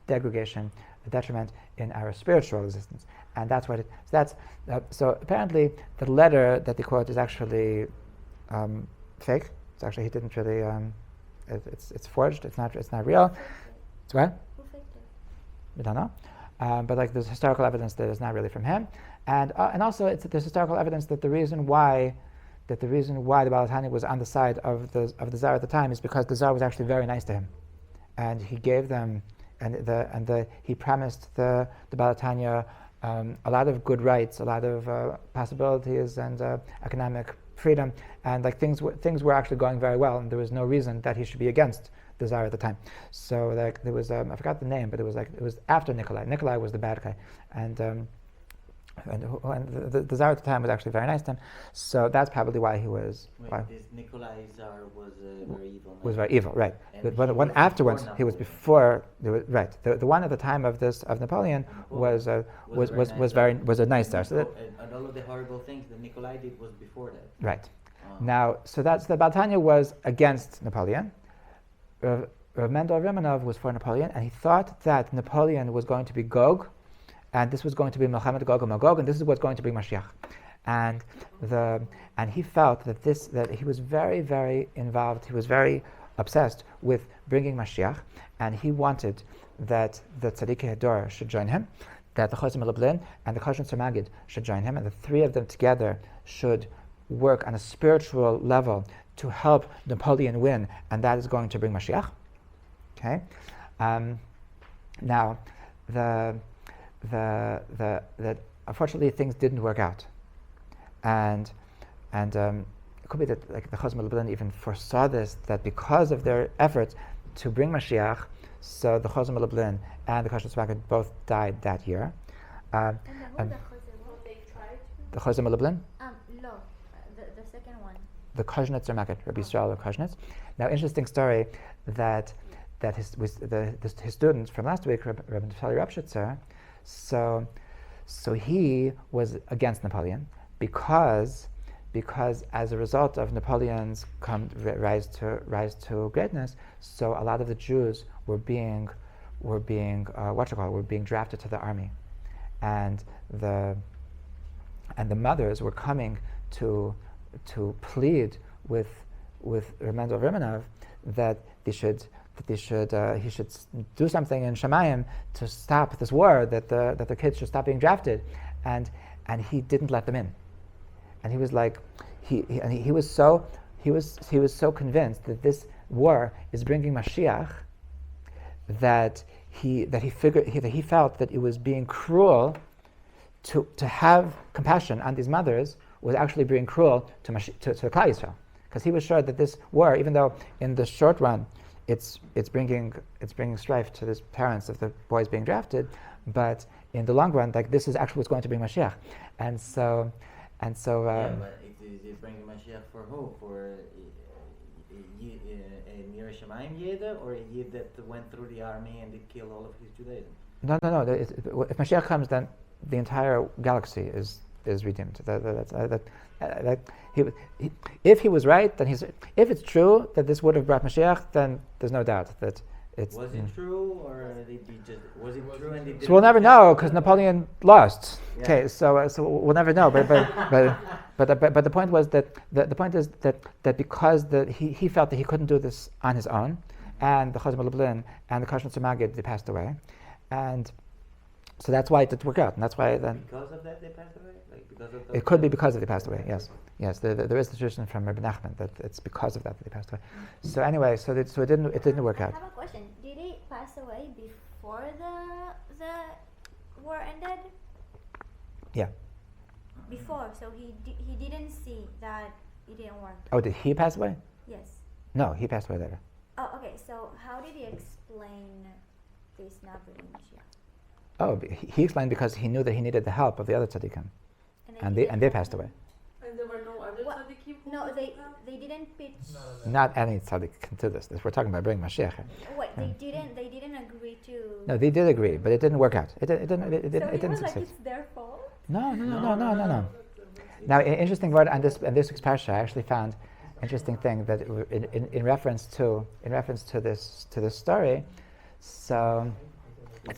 degradation, a detriment in our spiritual existence, and that's what it. So apparently, the letter that they quote is actually fake. It's actually he didn't really. It's forged. It's not real. It's what? Who faked it? We don't know. But like there's historical evidence that it's not really from him, and also there's historical evidence that the reason why the Balatanya was on the side of the Tsar at the time is because the Tsar was actually very nice to him, and he gave them he promised the Balatanya a lot of good rights, a lot of possibilities and economic freedom, and like things were actually going very well, and there was no reason that he should be against the Tsar at the time. So like there was I forgot the name, but it was after Nikolai. Nikolai was the bad guy, and the Tsar at the time was actually very nice to him. So that's probably why he was. This Nikolai Tsar was very evil. Was very evil, right? The one afterwards, he was before. Right. The one at the time of Napoleon was a nice Tsar. So and all of the horrible things that Nikolai did was before that. Right. Now, so that's the Balatanya was against Napoleon. Reb Mendel of Riminov was for Napoleon, and he thought that Napoleon was going to be Gog, and this was going to be Milchemet Gog and Magog, and this is what's going to bring Mashiach. And he felt that he was very, very involved. He was very obsessed with bringing Mashiach, and he wanted that the Tzadikei Hador should join him, that the Chosem Lublin and the Choshen Magid should join him, and the three of them together should work on a spiritual level to help Napoleon win, and that is going to bring Mashiach. Okay, now that unfortunately things didn't work out, and it could be that like the Chosem Lublin even foresaw this, that because of their efforts to bring Mashiach, so the Chosem Lublin and the Choshen Magid both died that year. And the Chosem Lublin. No, the second one. The Kozhnitzer Magid, Rabbi Yisrael of Kozhnitz. Now, interesting story that his student from last week, Reb Mendel, so he was against Napoleon because because as a result of Napoleon's rise to greatness, so a lot of the Jews were being drafted to the army, and the mothers were coming to plead with Reb Mendel of Riminov that he should do something in Shemayim to stop this war, that the kids should stop being drafted, and he didn't let them in, and he was like, he was so convinced that this war is bringing Mashiach that he felt that it was being cruel to have compassion on these mothers was actually being cruel to Klal Yisrael, because he was sure that this war, even though in the short run it's bringing strife to the parents of the boys being drafted, but in the long run, like, this is actually what's going to bring Mashiach, and so. But it is bringing Mashiach for who? For a Mir Shemayim Yid, or a Yid that went through the army and did kill all of his Judaism? No. If Mashiach comes, then the entire galaxy is redeemed. If he was right, then if it's true that this would have brought Mashiach, then there's no doubt that it's. Was it true, or was it true and they didn't? So we'll never know, because Napoleon lost. Yeah. Okay, so we'll never know. But the point was that the point is that because he felt that he couldn't do this on his own, and the Chazon Lublin and the Kashrut Magid, they passed away, and so that's why it didn't work out, and that's why then. Because of that they passed away. It could be because of they passed away. Yes. There is the tradition from Reb Nachman that it's because of that they passed away. So anyway, so it didn't work out. I have a question. Did he pass away before the war ended? Yeah. Before, so he didn't see that it didn't work. Oh, did he pass away? Yes. No, he passed away later. Oh, okay. So how did he explain this not bringing Mashiach? Oh, he explained because he knew that he needed the help of the other tzaddikim, and they passed away. And there were no other What? tzaddikim? No, they didn't pitch. Not any tzaddik can do this. We're talking about bringing Mashiach. Wait, they didn't agree to. No, they did agree, but it didn't work out. It didn't So it didn't was like succeed. it's their fault. No. Now, an interesting word on this parsha, I actually found interesting thing that in reference to this story. So it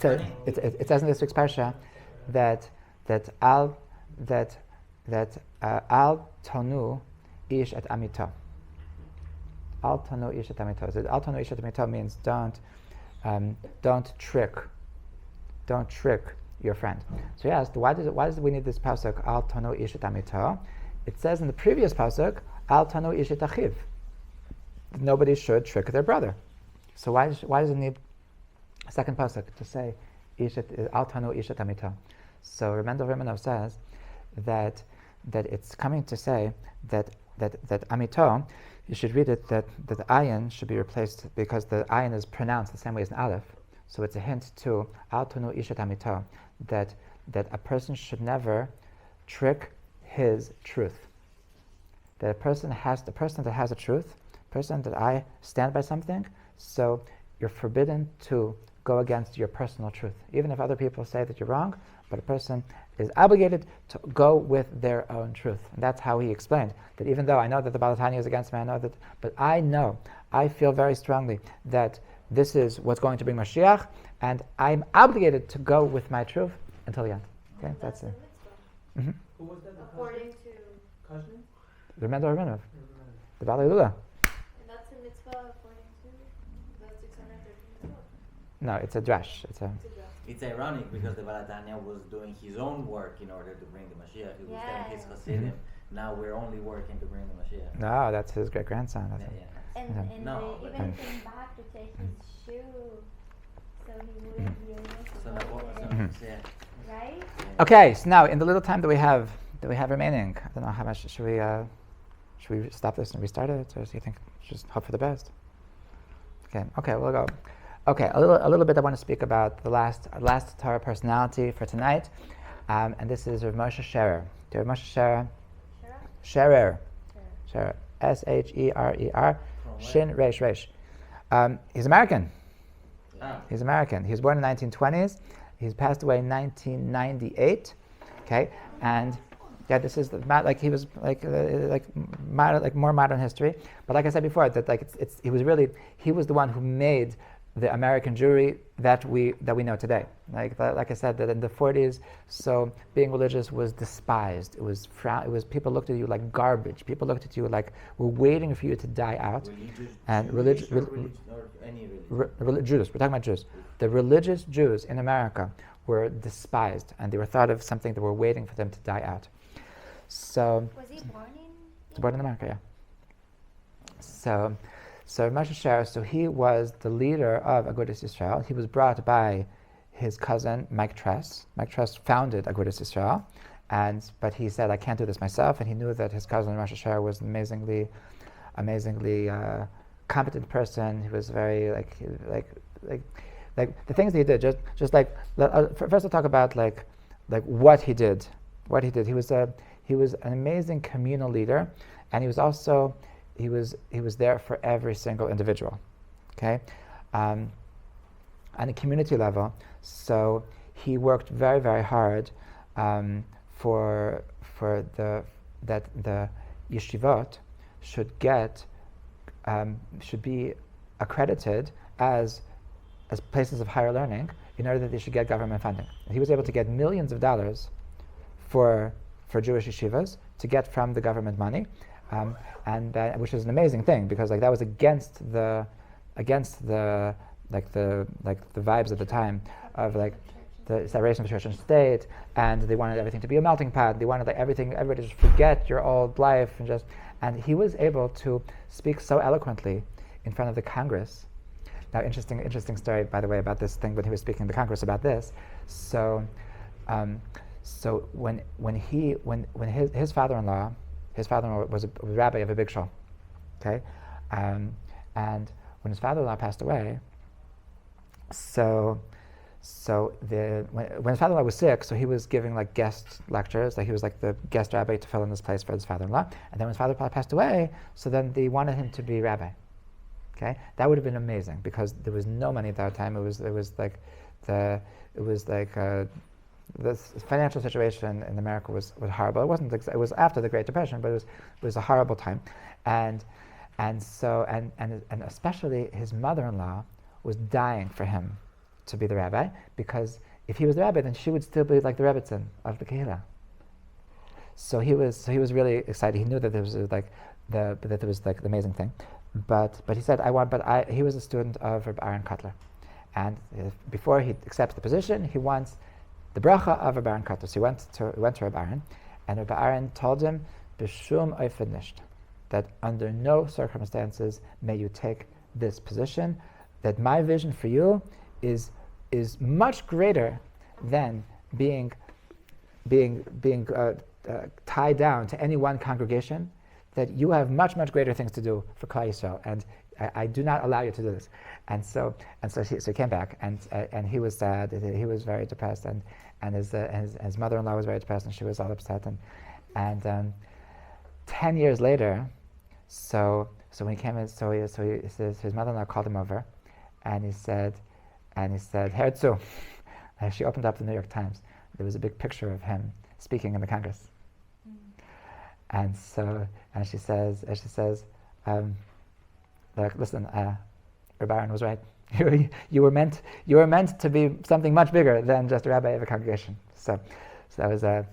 says in this week's parsha that al tonu ish et amito. Al tonu ish et amito. So al tonu ish et amito means don't trick your friend. So he asked, why does we need this pasuk al tonu ish et amito? It says in the previous pasuk al tonu ish et achiv. Nobody should trick their brother. So why does it need a second pasuk to say al tanu ish et amito? So Reb Mendel of Riminov says that it's coming to say that amito, you should read it that the ayin should be replaced because the ayin is pronounced the same way as an aleph. So it's a hint to al tanu ish et amito, that a person should never trick his truth. That the person that has a truth, person that I stand by something, so you're forbidden to go against your personal truth, even if other people say that you're wrong. But a person is obligated to go with their own truth, and that's how he explained that. Even though I know that the Baal Tanya is against me, but I feel very strongly that this is what's going to bring Mashiach, and I'm obligated to go with my truth until the end. Okay, that's it. Mm-hmm. Who was that? According to. Cousin? Reb Mendel of Riminov, the Baal Hillel. And that's a mitzvah according to the 613 mitzvah. No, it's a drash. It's ironic because the Balatanya was doing his own work in order to bring the Mashiach. He was telling his Hasidim. Now we're only working to bring the Mashiach. No, that's his great grandson. And No, they even came back to take his shoe, so he wouldn't be able to So go now with it, yeah. right? Okay, so now in the little time that we have remaining, I don't know how much should we stop this and restart it, or do you think just hope for the best? Okay, we'll go. Okay, a little bit. I want to speak about the last Torah personality for tonight, and this is Rav Moshe Sherer. Rav Moshe Sherer, Sherer, Shin Resh Resh. He's American. He's American. He was born in the 1920s. He's passed away in 1998. Okay, and Yeah, this is like he was more modern history. But like I said before, that like he was the one who made the American Jewry that we know today. Like I said, that in the 40s, so being religious was despised. It was people looked at you like garbage. People looked at you like we're waiting for you to die out. Religious, Jews. We're talking about Jews. The religious Jews in America were despised, and they were thought of something that were waiting for them to die out. So was he born in? He's born in America, yeah. So Moshe Sherer, so he was the leader of Agudas Yisrael. He was brought by his cousin Mike Tress. Mike Tress founded Agudas Yisrael, but he said, I can't do this myself, and he knew that his cousin Moshe Sherer was an amazingly competent person. He was very like the things that he did. First I'll talk about like what he did. He was an amazing communal leader, and he was there for every single individual, okay, on a community level. So he worked very, very hard for the yeshivot should be accredited as places of higher learning in order that they should get government funding. And he was able to get millions of dollars for Jewish yeshivas to get from the government money. Which is an amazing thing, because like that was against the vibes at the time of like the separation of church and state, and they wanted everything to be a melting pot. They wanted like everybody to just forget your old life and he was able to speak so eloquently in front of the Congress. Now, interesting story, by the way, about this thing when he was speaking in the Congress about this. So when his father-in-law was a rabbi of a big shul, okay, and when his father-in-law passed away, when his father-in-law was sick, so he was giving like guest lectures, like he was like the guest rabbi to fill in this place for his father-in-law. And then when his father-in-law passed away, so then they wanted him to be rabbi. Okay, that would have been amazing, because there was no money at that time. The financial situation in America was horrible. It wasn't. It was after the Great Depression, but it was a horrible time, and especially his mother-in-law was dying for him to be the rabbi, because if he was the rabbi, then she would still be like the Rebbetzin of the Kehillah. So he was really excited. He knew that there was like the amazing thing, but he said, he was a student of Reb Aaron Kotler, and before he accepts the position, he wants the bracha of Reb Aaron Kotler. So he went to Reb Aaron, and Reb Aaron told him, "B'shum oifen nicht," that under no circumstances may you take this position. That my vision for you is much greater than being tied down to any one congregation. That you have much greater things to do for Klal Yisrael, and I do not allow you to do this. And so he came back, and he was sad. He was very depressed, and his mother-in-law was very depressed, and she was all upset. And 10 years later, so when he came in, so his mother-in-law called him over, and he said, Herzu. And she opened up the New York Times. There was a big picture of him speaking in the Congress. And she says, look, listen, Reb Aaron was right. You were meant to be something much bigger than just a rabbi of a congregation. So that was in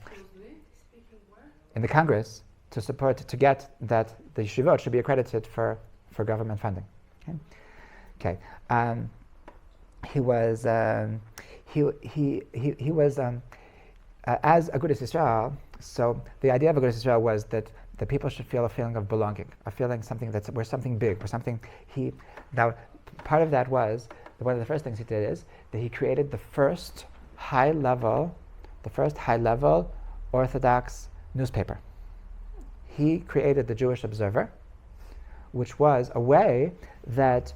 the Congress to get that the yeshivot should be accredited for government funding. Okay. He was as Agudas Yisrael. So the idea of Agudas Yisrael was that the people should feel a feeling of belonging, a feeling we're something big, we're something. Now, part of that was one of the first things he did is that he created the first high level Orthodox newspaper. He created the Jewish Observer, which was a way that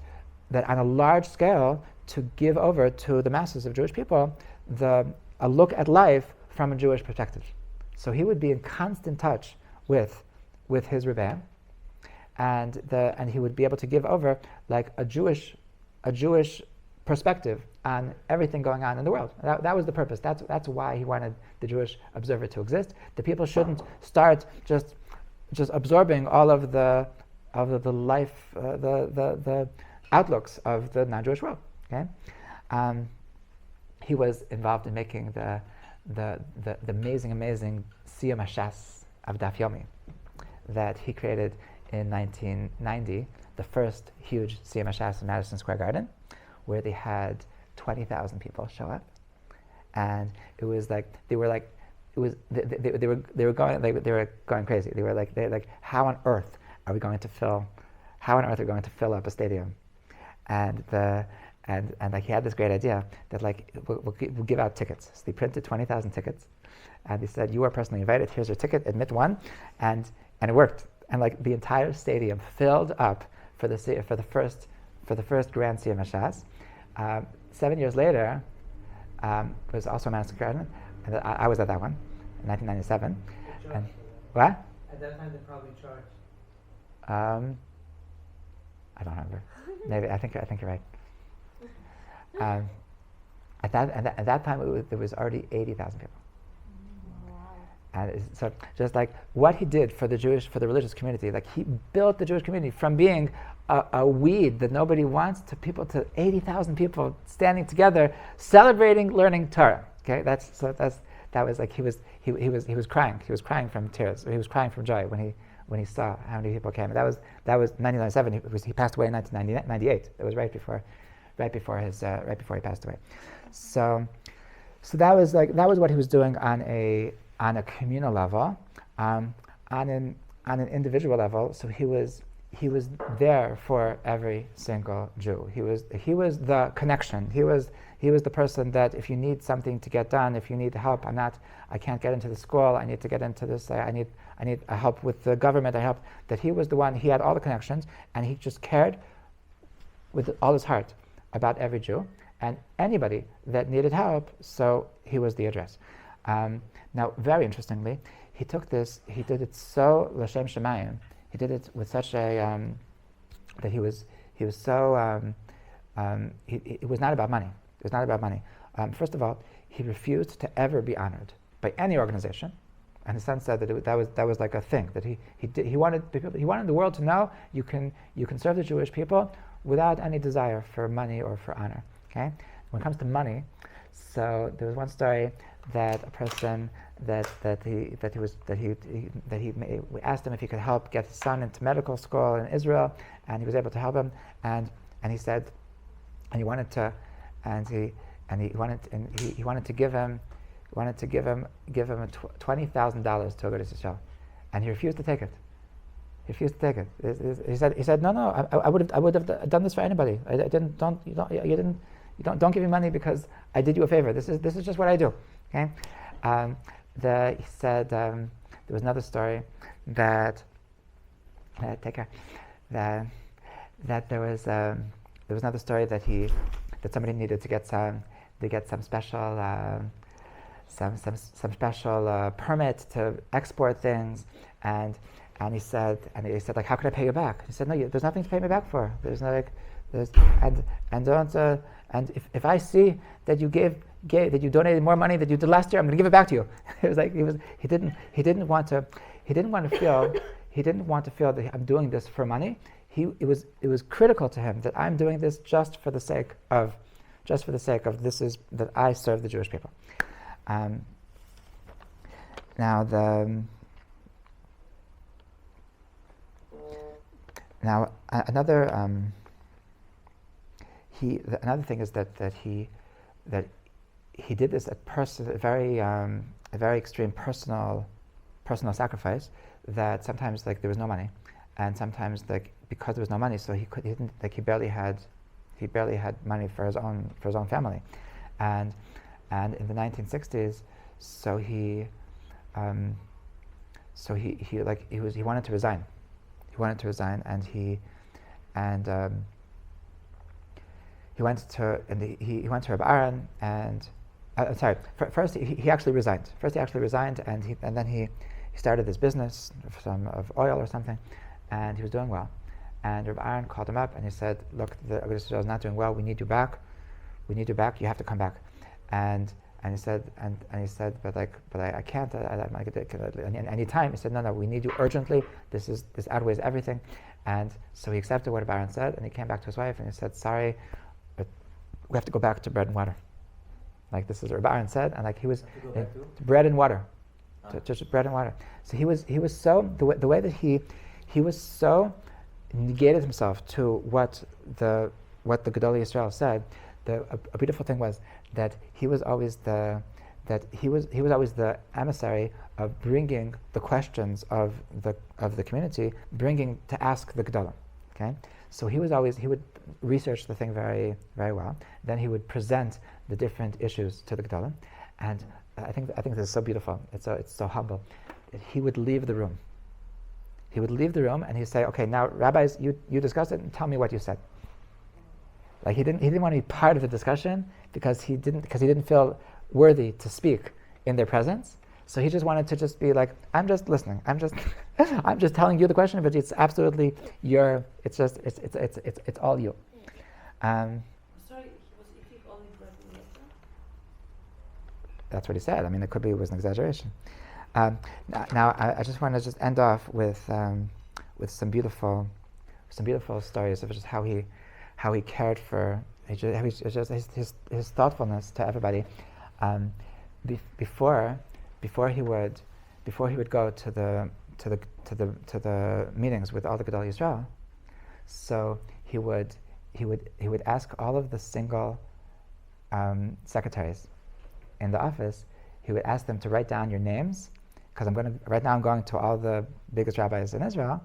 on a large scale to give over to the masses of Jewish people a look at life from a Jewish perspective. So he would be in constant touch with his Rebbe, and he would be able to give over like a Jewish perspective on everything going on in the world. That was the purpose. That's why he wanted the Jewish Observer to exist. The people shouldn't start just absorbing all of the life, the outlooks of the non-Jewish world. Okay, he was involved in making the amazing Siyum Hashas of Daf Yomi that he created in 1990, the first huge Siyum Hashas in Madison Square Garden, where they had 20,000 people show up, and it was like they were going crazy. They were like, how on earth are we going to fill up a stadium? And like he had this great idea that like we'll give out tickets. So they printed 20,000 tickets, and they said, you are personally invited. Here's your ticket. Admit one, and it worked. And like the entire stadium filled up for the first Grand Siyum Hashas. 7 years later, was also Madison Square Garden, and I was at that one in 1997. And what? At that time, they probably charged. I don't remember. Maybe I think you're right. At that time, there was already 80,000 people. And so, just like what he did for the religious community, like he built the Jewish community from being a weed that nobody wants to 80,000 people standing together, celebrating, learning Torah. Okay, that was like he was crying. He was crying from tears. He was crying from joy when he saw how many people came. And that was 1997. He passed away in 1998. It was right before he passed away. So that was what he was doing on a communal level, on an individual level. So he was there for every single Jew. He was the connection. He was the person that if you need something to get done, if you need help, I can't get into the school. I need to get into this. I need help with the government. That he was the one. He had all the connections, and he just cared with all his heart about every Jew and anybody that needed help. So he was the address. Now, very interestingly, he did it so l'shem shemayim. He did it with such a that he was so. It was not about money. It was not about money. First of all, he refused to ever be honored by any organization, and his son said that that was like a thing that he wanted the world to know you can serve the Jewish people without any desire for money or for honor. Okay, when it comes to money, so there was one story that a person we asked him if he could help get his son into medical school in Israel, and he was able to help him, and he said, and he wanted to give him $20,000 to go to Israel, and he refused to take it. He said, no, I would have done this for anybody. Don't give me money because I did you a favor. This is just what I do. Okay. He said there was another story that there was another story that somebody needed to get some special permit to export things, and he said like, how can I pay you back? He said, no, there's nothing to pay me back for. And if I see that you that you donated more money than you did last year, I'm going to give it back to you. It was like he didn't want to feel that I'm doing this for money. It was critical to him that I'm doing this just for the sake of this is that I serve the Jewish people. Another thing is that he did this at a very extreme personal sacrifice. That sometimes like there was no money, and sometimes like because there was no money, so he barely had money for his own family, and in the 1960s, so he wanted to resign. He wanted to resign, and he went to Reb Aaron, and first he actually resigned. And then he started this business of oil or something, and he was doing well. And Reb Aaron called him up and he said, "Look, the Agudas Yisrael is not doing well. We need you back. we need you back. You have to come back. And he said, but I can't. I'm not any time. He said, no, we need you urgently. This outweighs everything. And so he accepted what Baron said, and he came back to his wife and he said, sorry, but we have to go back to bread and water. Like this is what Baron said, and like he was bread and water, just bread and water. So he was so the way that he was so negated himself to what the Gedolei Yisrael said. A beautiful thing was that he was always the emissary of bringing the questions of the community, bringing to ask the Gedolim. Okay, so he would research the thing very, very well. Then he would present the different issues to the Gedolim, and I think this is so beautiful. It's so humble. That he would leave the room. He would leave the room and he'd say, "Okay, now rabbis, you discuss it and tell me what you said." Like he didn't want to be part of the discussion because he didn't feel worthy to speak in their presence. So he just wanted to just be like, I'm just listening. I'm just telling you the question, but it's absolutely it's all you. Sorry, he was eating only bread and water? That's what he said. I mean, it was an exaggeration. Now I just want to just end off with some beautiful stories of just how he cared for his thoughtfulness to everybody. Before he would go to the meetings with all the Gedolei Yisrael, so he would ask all of the single secretaries in the office. He would ask them to write down your names, because I'm going to all the biggest rabbis in Israel,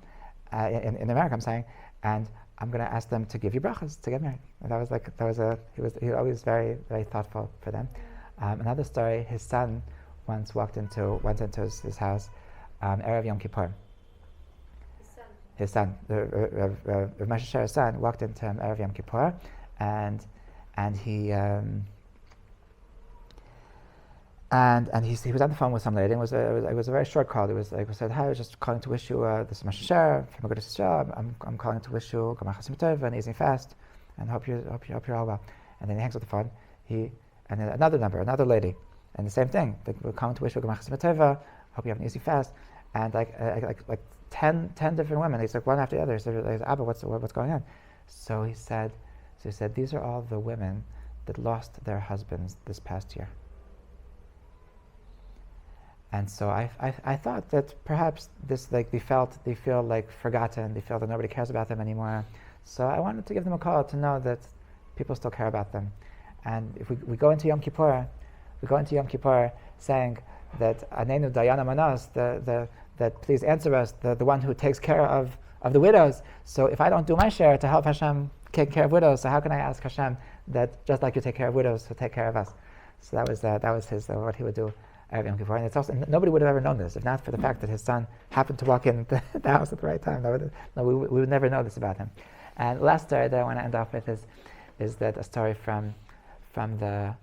in America. I'm saying, and I'm going to ask them to give you brachas to get married. And he was always very, very thoughtful for them. Another story: his son once went into his house, erev Yom Kippur. His son, Rav Moshe Sherer's son, walked into him erev Yom Kippur, and he was on the phone with some lady. It was a very short call. It was like, we said, "Hi, I was just calling to wish you this is Moshe Sherer from Agudas Yisrael. I'm calling to wish you Gemar Chasim Tov and easy fast, and hope you're all well." And then he hangs up the phone. And then another lady, and the same thing. We're calling to wish you Gemar Chasim Tov. Hope you have an easy fast. And like 10 different women. He's like one after the other. He said, "Abba, what's going on?" So he said, "These are all the women that lost their husbands this past year." And so I thought that perhaps they feel like forgotten. They feel that nobody cares about them anymore. So I wanted to give them a call to know that people still care about them. And if we go into Yom Kippur, saying that Anenu Dayana Manos, that please answer us, the one who takes care of the widows. So if I don't do my share to help Hashem take care of widows, so how can I ask Hashem that just like you take care of widows, to take care of us? So that was his what he would do. And it's also, nobody would have ever known this if not for the fact that his son happened to walk in the house at the right time. We would never know this about him. And the last story that I want to end off with is that a story from the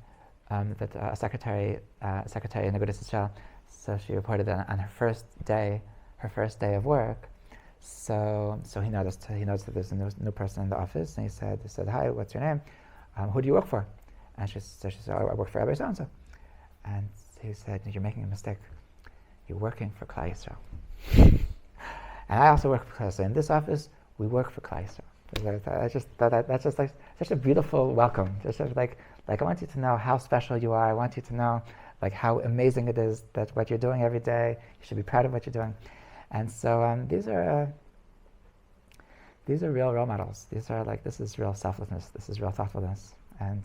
secretary in Agudas Yisrael. So she reported that on her first day of work. So he noticed that there's a new person in the office, and he said, "Hi, what's your name? Who do you work for?" And she said, "I work for Rabbi so and so." And he said, "You're making a mistake. You're working for Klal Yisrael." And I also work for Klal Yisrael. In this office, we work for Klal Yisrael. I just thought that's just like such a beautiful welcome. Just like I want you to know how special you are. I want you to know like how amazing it is that what you're doing every day. You should be proud of what you're doing. And so these are real role models. This is real selflessness. This is real thoughtfulness. And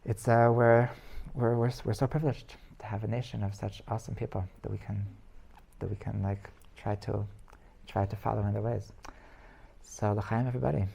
it's we're so privileged to have a nation of such awesome people that we can like try to follow in their ways. So l'chaim, everybody.